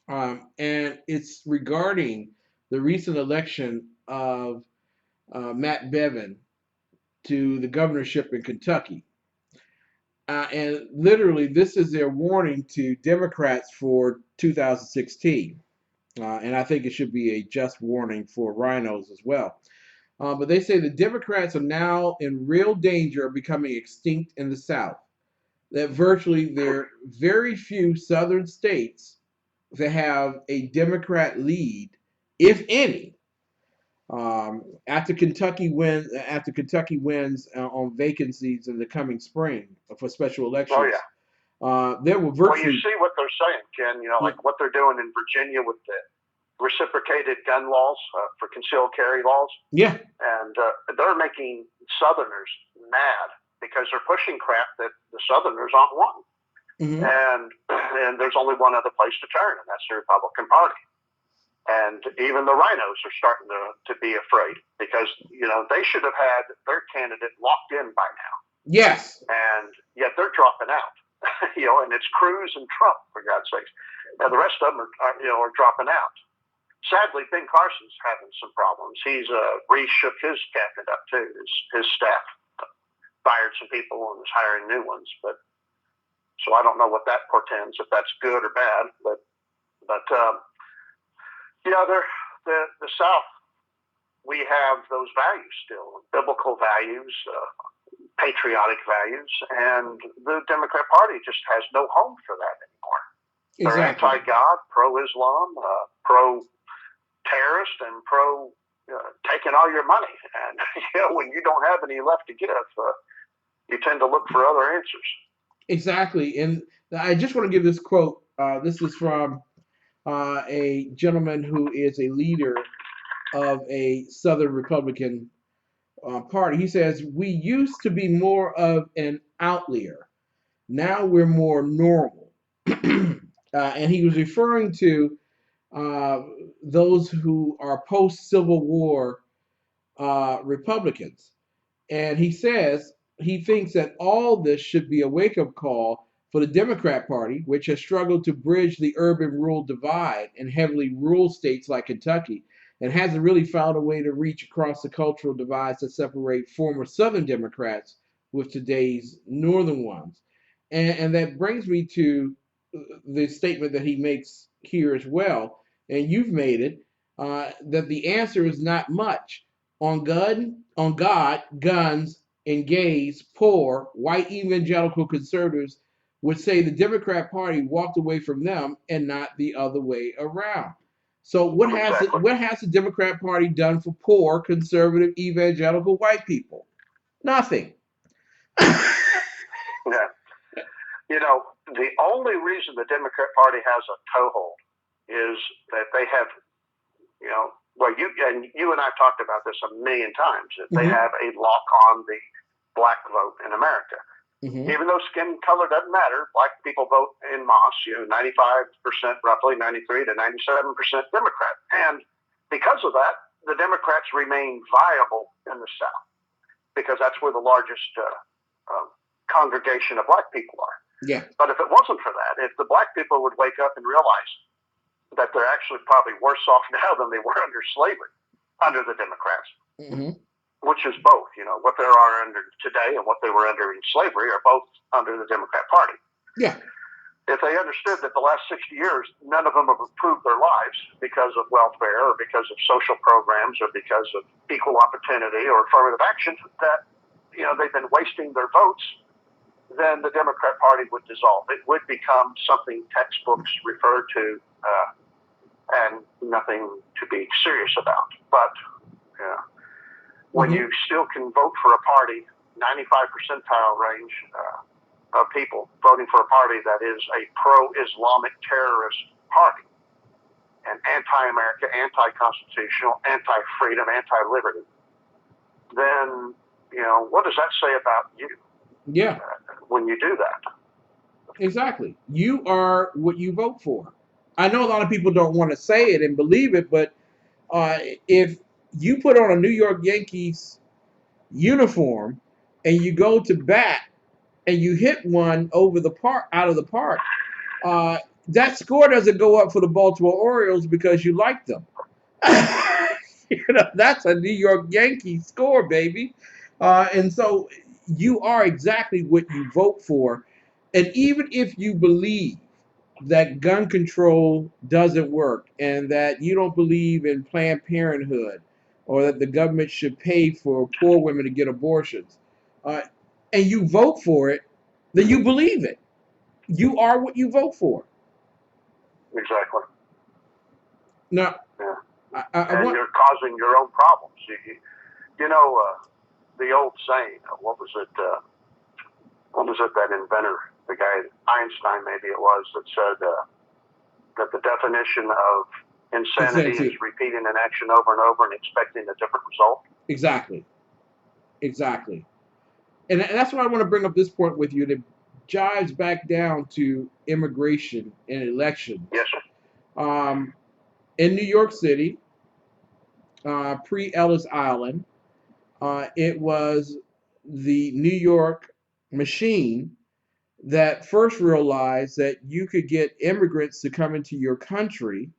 And it's regarding the recent election of Matt Bevin to the governorship in Kentucky. And literally, this is their warning to Democrats for 2016. And I think it should be a just warning for rhinos as well. But they say the Democrats are now in real danger of becoming extinct in the South. That virtually there are very few southern states that have a Democrat lead, if any, after Kentucky wins on vacancies in the coming spring for special elections. Oh yeah. There will virtually. Well, you see what they're saying, Ken. Like what they're doing in Virginia with the reciprocated gun laws for concealed carry laws. Yeah. And they're making Southerners mad because they're pushing crap that the Southerners aren't wanting. Mm-hmm. And there's only one other place to turn, and that's the Republican Party. And even the rhinos are starting to be afraid because, they should have had their candidate locked in by now. Yes. And yet they're dropping out, and it's Cruz and Trump, for God's sakes. Now, the rest of them are dropping out. sadly, Ben Carson's having some problems. He's reshook his cabinet up too. His staff fired some people and is hiring new ones. But so I don't know what that portends, if that's good or bad. But yeah, the South, we have those values still, biblical values, patriotic values, and the Democrat Party just has no home for that anymore. They're Exactly. anti-God, pro-Islam, pro-terrorist, and pro taking all your money. And when you don't have any left to give, you tend to look for other answers. Exactly. And I just want to give this quote. This is from a gentleman who is a leader of a Southern Republican party. He says, "We used to be more of an outlier. Now we're more normal." And he was referring to those who are post-Civil War Republicans. And he says he thinks that all this should be a wake-up call for the Democrat Party, which has struggled to bridge the urban-rural divide in heavily rural states like Kentucky, and hasn't really found a way to reach across the cultural divides that separate former Southern Democrats with today's Northern ones. And that brings me to the statement that he makes here as well, and you've made it, that the answer is not much. On God, guns, and gays, poor, white evangelical conservatives would say the Democrat Party walked away from them and not the other way around. So what has the Democrat Party done for poor, conservative, evangelical white people? Nothing. Yeah. The only reason the Democrat Party has a toehold is that they have, well, you and I talked about this a million times, that they have a lock on the black vote in America. Even though skin color doesn't matter, black people vote in mass, 95%, roughly 93 to 97% Democrat. And because of that, the Democrats remain viable in the South because that's where the largest congregation of black people are. Yeah. But if it wasn't for that, if the black people would wake up and realize that they're actually probably worse off now than they were under slavery, under the Democrats, which is both, what they are under today and what they were under in slavery are both under the Democrat Party. Yeah. If they understood that the last 60 years, none of them have improved their lives because of welfare or because of social programs or because of equal opportunity or affirmative action, that, they've been wasting their votes, then the Democrat Party would dissolve. It would become something textbooks refer to and nothing to be serious about. But when you still can vote for a party, 95 percentile range of people voting for a party that is a pro-Islamic terrorist party and anti-America, anti-constitutional, anti-freedom, anti-liberty, then, what does that say about you? Yeah. When you do that. Exactly. You are what you vote for. I know a lot of people don't want to say it and believe it, but if you put on a New York Yankees uniform and you go to bat and you hit one over the park, out of the park, that score doesn't go up for the Baltimore Orioles because you like them. That's a New York Yankees score, baby. And so you are exactly what you vote for. And even if you believe that gun control doesn't work and that you don't believe in Planned Parenthood or that the government should pay for poor women to get abortions, and you vote for it, then you believe it. You are what you vote for. Exactly. Now, and you're causing your own problems. The old saying, what was it that inventor, the guy, Einstein maybe it was, that said that the definition of insanity is repeating an action over and over and expecting a different result? Exactly. And that's why I want to bring up this point with you that jives back down to immigration and elections. Yes, sir. In New York City, pre-Ellis Island, it was the New York machine that first realized that you could get immigrants to come into your country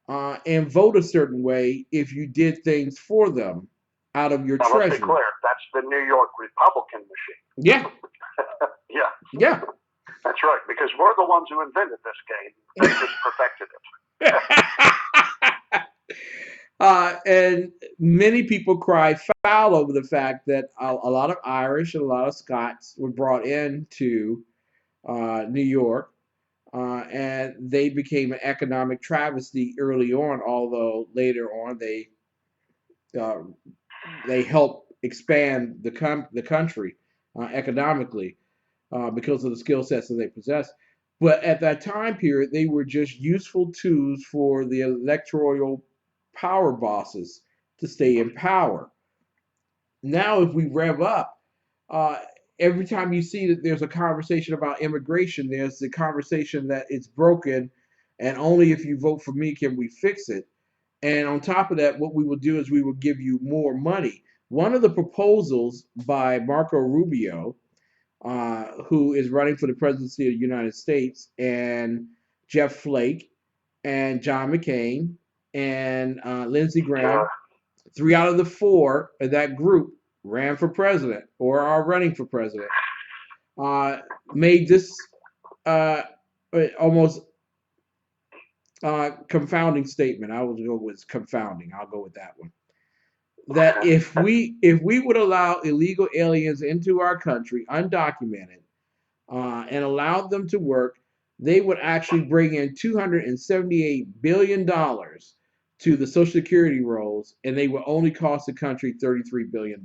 and vote a certain way if you did things for them out of your Now, let's be treasury. clear. That's the New York Republican machine. Yeah, Yeah, yeah. that's right. Because we're the ones who invented this game. They just perfected it. And many people cry foul over the fact that a lot of Irish and a lot of Scots were brought into New York, and they became an economic travesty early on. Although later on they helped expand the country economically because of the skill sets that they possessed. But at that time period, they were just useful tools for the electoral power bosses to stay in power. Now, if we rev up, uh, every time you see that there's a conversation about immigration, there's the conversation that it's broken, and only if you vote for me can we fix it. And on top of that, what we will do is we will give you more money. One of the proposals by Marco Rubio, who is running for the presidency of the United States, and Jeff Flake, and John McCain, and Lindsey Graham, 3 out of the 4 of that group ran for president or are running for president, made this almost confounding statement. I will go with confounding. I'll go with that one. That if we would allow illegal aliens into our country undocumented and allowed them to work, they would actually bring in $278 billion to the Social Security rolls, and they would only cost the country $33 billion.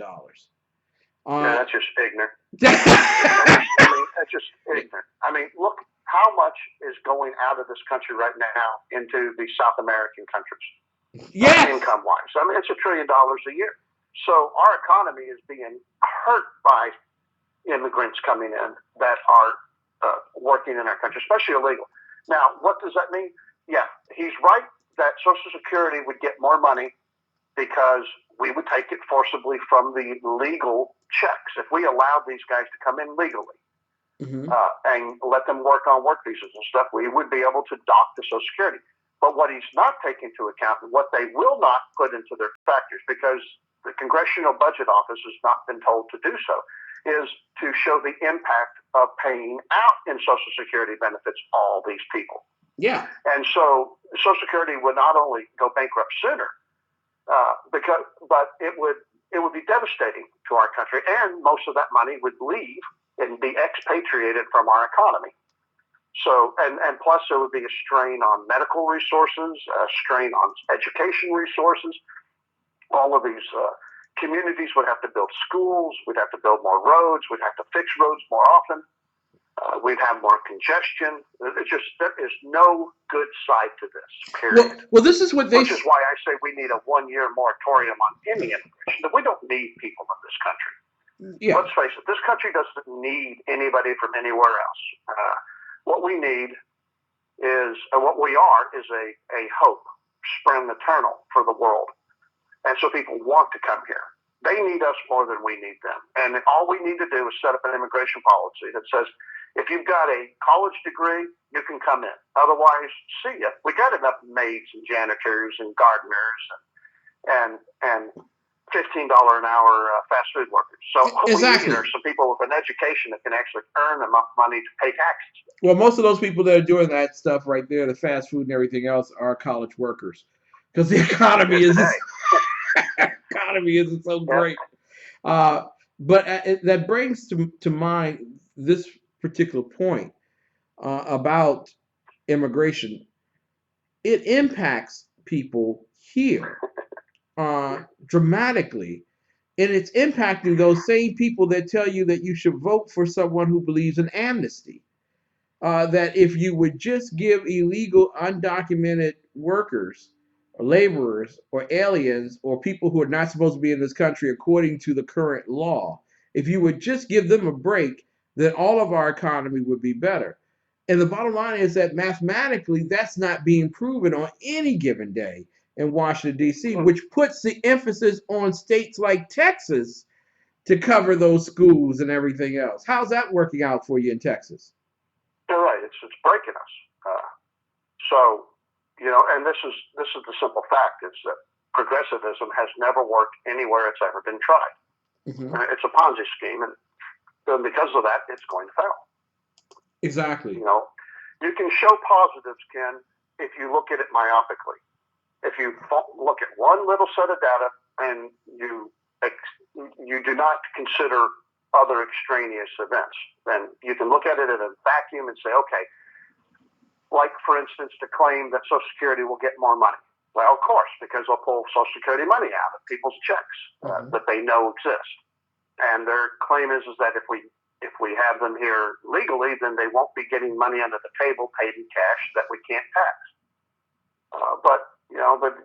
That's just ignorant. That's just ignorant. I mean, look how much is going out of this country right now into the South American countries. Yes. Income-wise. I mean, it's $1 trillion a year. So our economy is being hurt by immigrants coming in that are working in our country, especially illegal. Now, what does that mean? Yeah, he's right that Social Security would get more money because we would take it forcibly from the legal checks. If we allowed these guys to come in legally and let them work on work visas and stuff, we would be able to dock the Social Security. But what he's not taking into account, and what they will not put into their factors, because the Congressional Budget Office has not been told to do so, is to show the impact of paying out in Social Security benefits all these people. Yeah. And so Social Security would not only go bankrupt sooner, but it would be devastating to our country, and most of that money would leave and be expatriated from our economy. So, and plus there would be a strain on medical resources, a strain on education resources. All of these communities would have to build schools, we'd have to build more roads, we'd have to fix roads more often, we'd have more congestion. It's just, there is no good side to this, period. Well, this is what they... Which is why I say we need a 1-year moratorium on any immigration. That we don't need people in this country. Yeah. Let's face it, this country doesn't need anybody from anywhere else. What we need is, what we are, is a hope, spring eternal for the world. And so people want to come here. They need us more than we need them. And all we need to do is set up an immigration policy that says, if you've got a college degree, you can come in. Otherwise, see ya. We got enough maids and janitors and gardeners and $15 an hour fast food workers. So what we need are some people with an education that can actually earn enough money to pay taxes. Well, most of those people that are doing that stuff right there, the fast food and everything else, are college workers, because the economy isn't so great. But that brings to mind this particular point about immigration. It impacts people here dramatically, and it's impacting those same people that tell you that you should vote for someone who believes in amnesty. That if you would just give illegal, undocumented workers, or laborers, or aliens, or people who are not supposed to be in this country according to the current law, if you would just give them a break, then all of our economy would be better. And the bottom line is that mathematically, that's not being proven on any given day in Washington, D.C., which puts the emphasis on states like Texas to cover those schools and everything else. How's that working out for you in Texas? You're right. It's breaking us. So and this is the simple fact is that progressivism has never worked anywhere it's ever been tried. Mm-hmm. It's a Ponzi scheme, and because of that, it's going to fail. Exactly. You can show positives, Ken, if you look at it myopically. If you look at one little set of data and you do not consider other extraneous events, then you can look at it in a vacuum and say, okay, like for instance, to claim that Social Security will get more money. Well, of course, because they'll pull Social Security money out of people's checks that they know exist. And their claim is that if we have them here legally, then they won't be getting money under the table paid in cash that we can't tax. But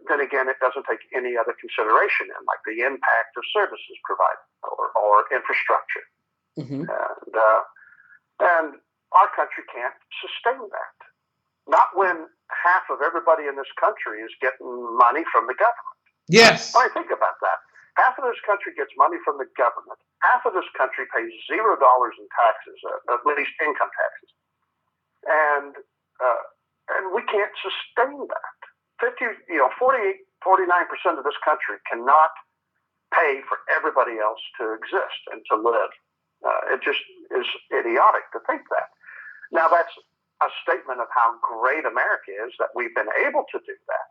then again, it doesn't take any other consideration in, like the impact of services provided or infrastructure. Mm-hmm. And our country can't sustain that. Not when half of everybody in this country is getting money from the government. Yes. I think about that. Half of this country gets money from the government. Half of this country pays $0 in taxes, at least income taxes, and we can't sustain that. 49% of this country cannot pay for everybody else to exist and to live. It just is idiotic to think that. Now that's a statement of how great America is that we've been able to do that.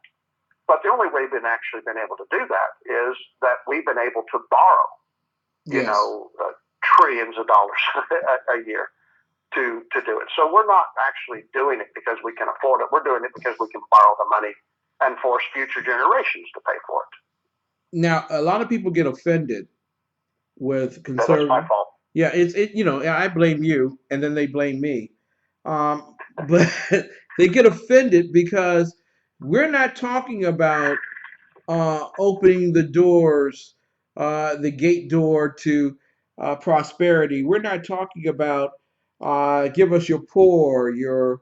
But the only way we've actually been able to do that is that we've been able to borrow, trillions of dollars a year to do it. So we're not actually doing it because we can afford it. We're doing it because we can borrow the money and force future generations to pay for it. Now, a lot of people get offended with conservative. That's my fault. Yeah, I blame you, and then they blame me. But they get offended because we're not talking about opening the doors, the gate door to prosperity. We're not talking about give us your poor, your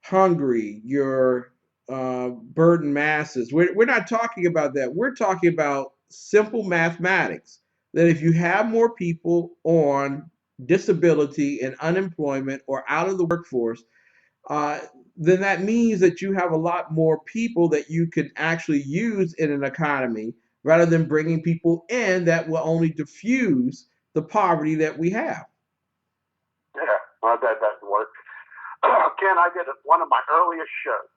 hungry, your burdened masses. We're not talking about that. We're talking about simple mathematics. That if you have more people on disability and unemployment or out of the workforce, then that means that you have a lot more people that you can actually use in an economy rather than bringing people in that will only diffuse the poverty that we have. Yeah, well, that doesn't work. Ken, I did one of my earliest shows.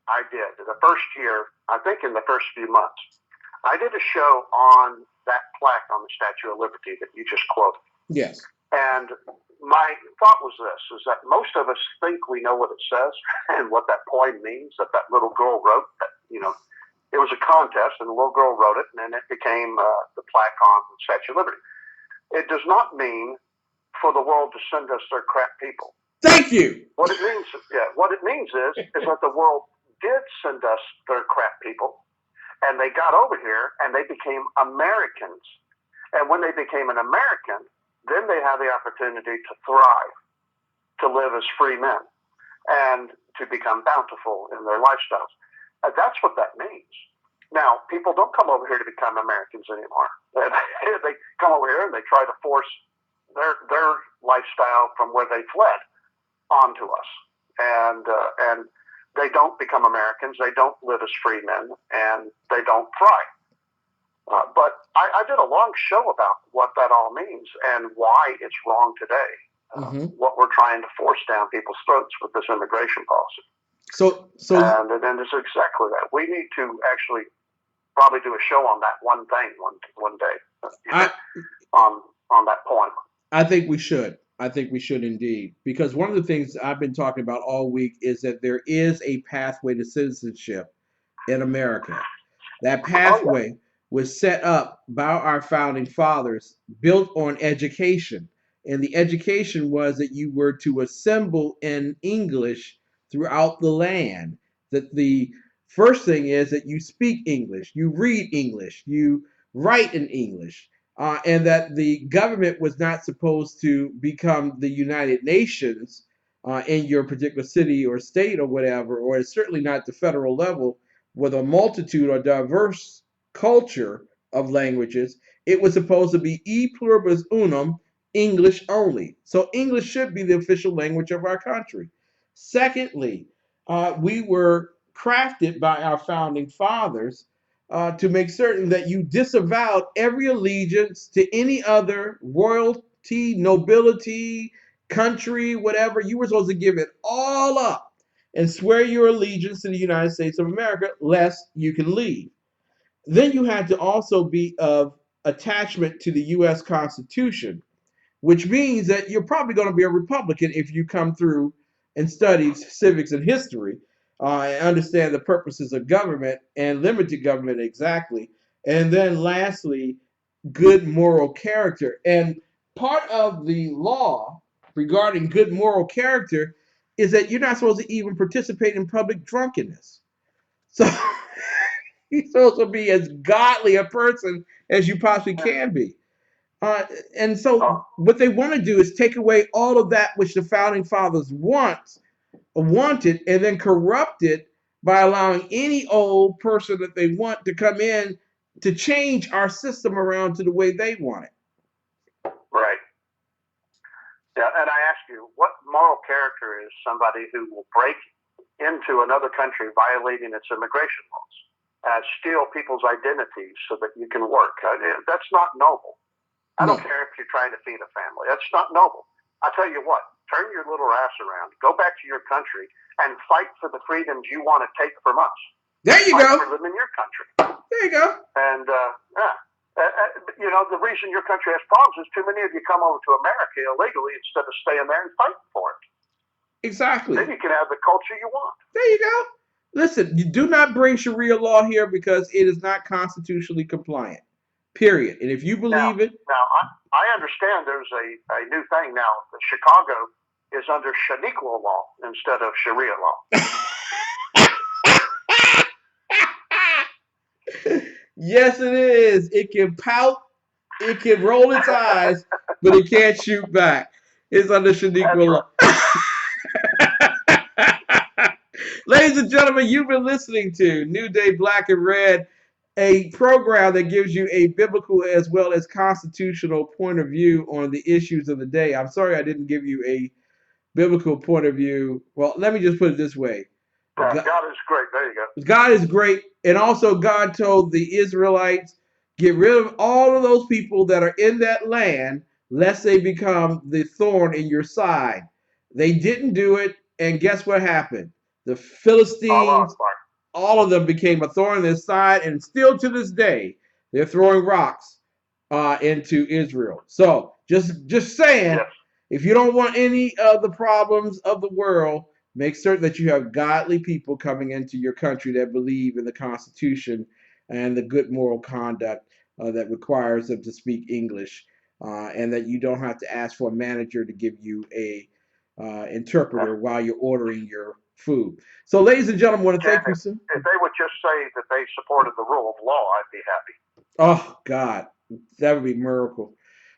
I did the first year, I think in the first few months, I did a show on that plaque on the Statue of Liberty that you just quoted. Yes. And my thought was this, is that most of us think we know what it says and what that poem means that little girl wrote. That, it was a contest and the little girl wrote it and then it became the plaque on the Statue of Liberty. It does not mean for the world to send us their crap people. Thank you. What it means is that the world did send us their crap people and they got over here and they became Americans. And when they became an American, then they have the opportunity to thrive, to live as free men, and to become bountiful in their lifestyles. That's what that means. Now, people don't come over here to become Americans anymore. They come over here and they try to force their lifestyle from where they fled onto us. And they don't become Americans. They don't live as free men, and they don't thrive. But I did a long show about what that all means and why it's wrong today. What we're trying to force down people's throats with this immigration policy. So and it's exactly that. We need to actually probably do a show on that one thing one day on that point. I think we should. I think we should indeed, because one of the things I've been talking about all week is that there is a pathway to citizenship in America. That pathway was set up by our founding fathers, built on education. And the education was that you were to assemble in English throughout the land. That the first thing is that you speak English, you read English, you write in English. And that the government was not supposed to become the United Nations in your particular city or state or whatever, or it's certainly not the federal level with a multitude or diverse culture of languages. It was supposed to be e pluribus unum, English only. So English should be the official language of our country. Secondly, we were crafted by our founding fathers to make certain that you disavowed every allegiance to any other royalty, nobility, country, whatever. You were supposed to give it all up and swear your allegiance to the United States of America, lest you can leave. Then you had to also be of attachment to the U.S. Constitution, which means that you're probably going to be a Republican if you come through and study civics and history and understand the purposes of government and limited government exactly. And then lastly, good moral character. And part of the law regarding good moral character is that you're not supposed to even participate in public drunkenness. So you're supposed to be as godly a person as you possibly can be. And so what they want to do is take away all of that which the founding fathers wanted and then corrupt it by allowing any old person that they want to come in to change our system around to the way they want it. Right. Yeah, and I ask you, what moral character is somebody who will break into another country violating its immigration laws, steal people's identities so that you can work? That's not noble. I don't care if you're trying to feed a family. That's not noble. I tell you what, turn your little ass around, go back to your country, and fight for the freedoms you want to take from us. There you fight go. For them in your country. There you go. And you know, the reason your country has problems is too many of you come over to America illegally instead of staying there and fighting for it. Exactly. Then you can have the culture you want. There you go. Listen, you do not bring Sharia law here because it is not constitutionally compliant. Period. And if you believe it. Now, I understand there's a new thing now. Chicago is under Shaniqua law instead of Sharia law. Yes, it is. It can pout, it can roll its eyes, but it can't shoot back. It's under Shaniqua law. Ladies and gentlemen, you've been listening to New Day Black and Red, a program that gives you a biblical as well as constitutional point of view on the issues of the day. I'm sorry I didn't give you a biblical point of view. Well, let me just put it this way. God is great. There you go. God is great. And also God told the Israelites, get rid of all of those people that are in that land, lest they become the thorn in your side. They didn't do it. And guess what happened? The Philistines, all of them became a thorn in their side. And still to this day, they're throwing rocks into Israel. So just saying, if you don't want any of the problems of the world, make certain that you have godly people coming into your country that believe in the Constitution and the good moral conduct that requires them to speak English, and that you don't have to ask for a manager to give you a interpreter while you're ordering your food. So, ladies and gentlemen, I want to thank you, sir. If they would just say that they supported the rule of law, I'd be happy. Oh, God, that would be a miracle.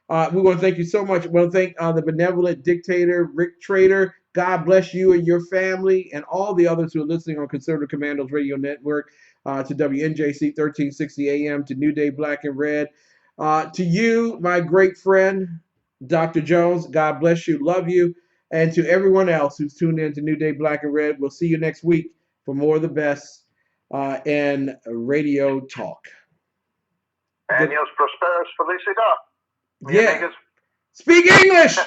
We want to thank you so much. We want to thank the benevolent dictator, Rick Trader. God bless you and your family and all the others who are listening on Conservative Commandos Radio Network, to WNJC 1360 AM, to New Day Black and Red. To you, my great friend, Dr. Jones, God bless you, love you. And to everyone else who's tuned in to New Day Black and Red, we'll see you next week for more of the best in radio talk. Años prosperos felicidad. Yeah. Speak English.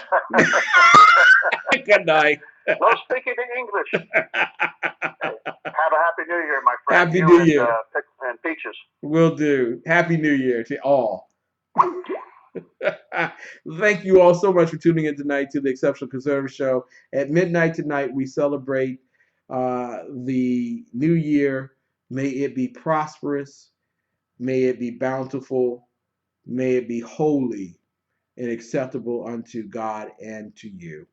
Good night. No speaking English. Have a happy New Year, my friend. Happy New Year. And peaches. Will do. Happy New Year to all. Thank you all so much for tuning in tonight to the Exceptional Conservative Show. At midnight tonight, we celebrate the new year. May it be prosperous. May it be bountiful. May it be holy and acceptable unto God and to you.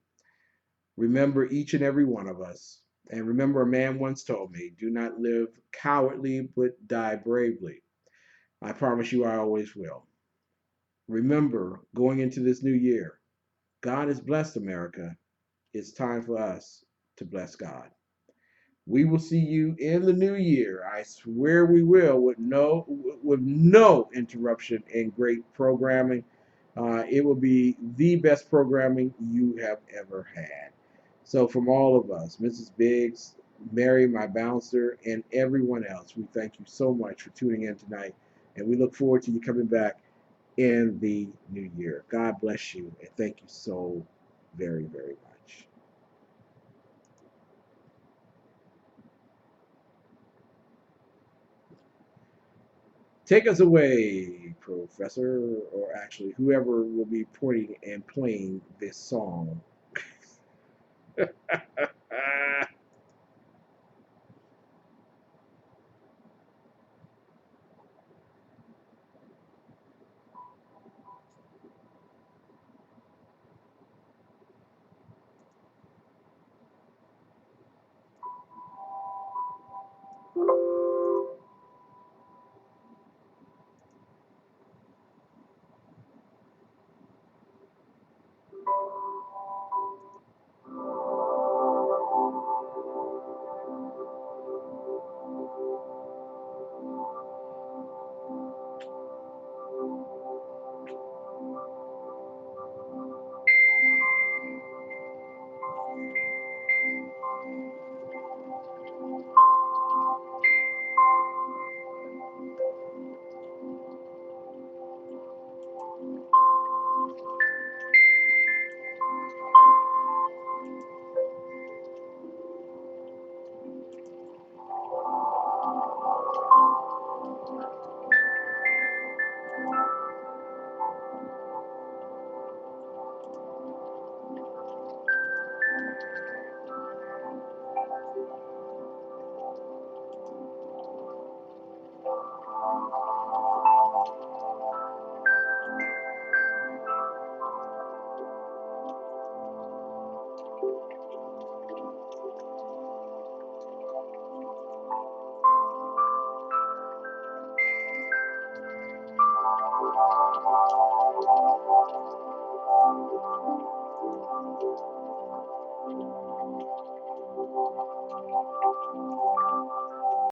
Remember each and every one of us. And remember, a man once told me, do not live cowardly, but die bravely. I promise you I always will. Remember, going into this new year, God has blessed America. It's time for us to bless God. We will see you in the new year. I swear we will, with no interruption and great programming. It will be the best programming you have ever had. So from all of us, Mrs. Biggs, Mary, my bouncer, and everyone else. We thank you so much for tuning in tonight, and we look forward to you coming back in the new year. God bless you, and thank you so very, very much. Take us away, Professor, or actually whoever will be pointing and playing this song.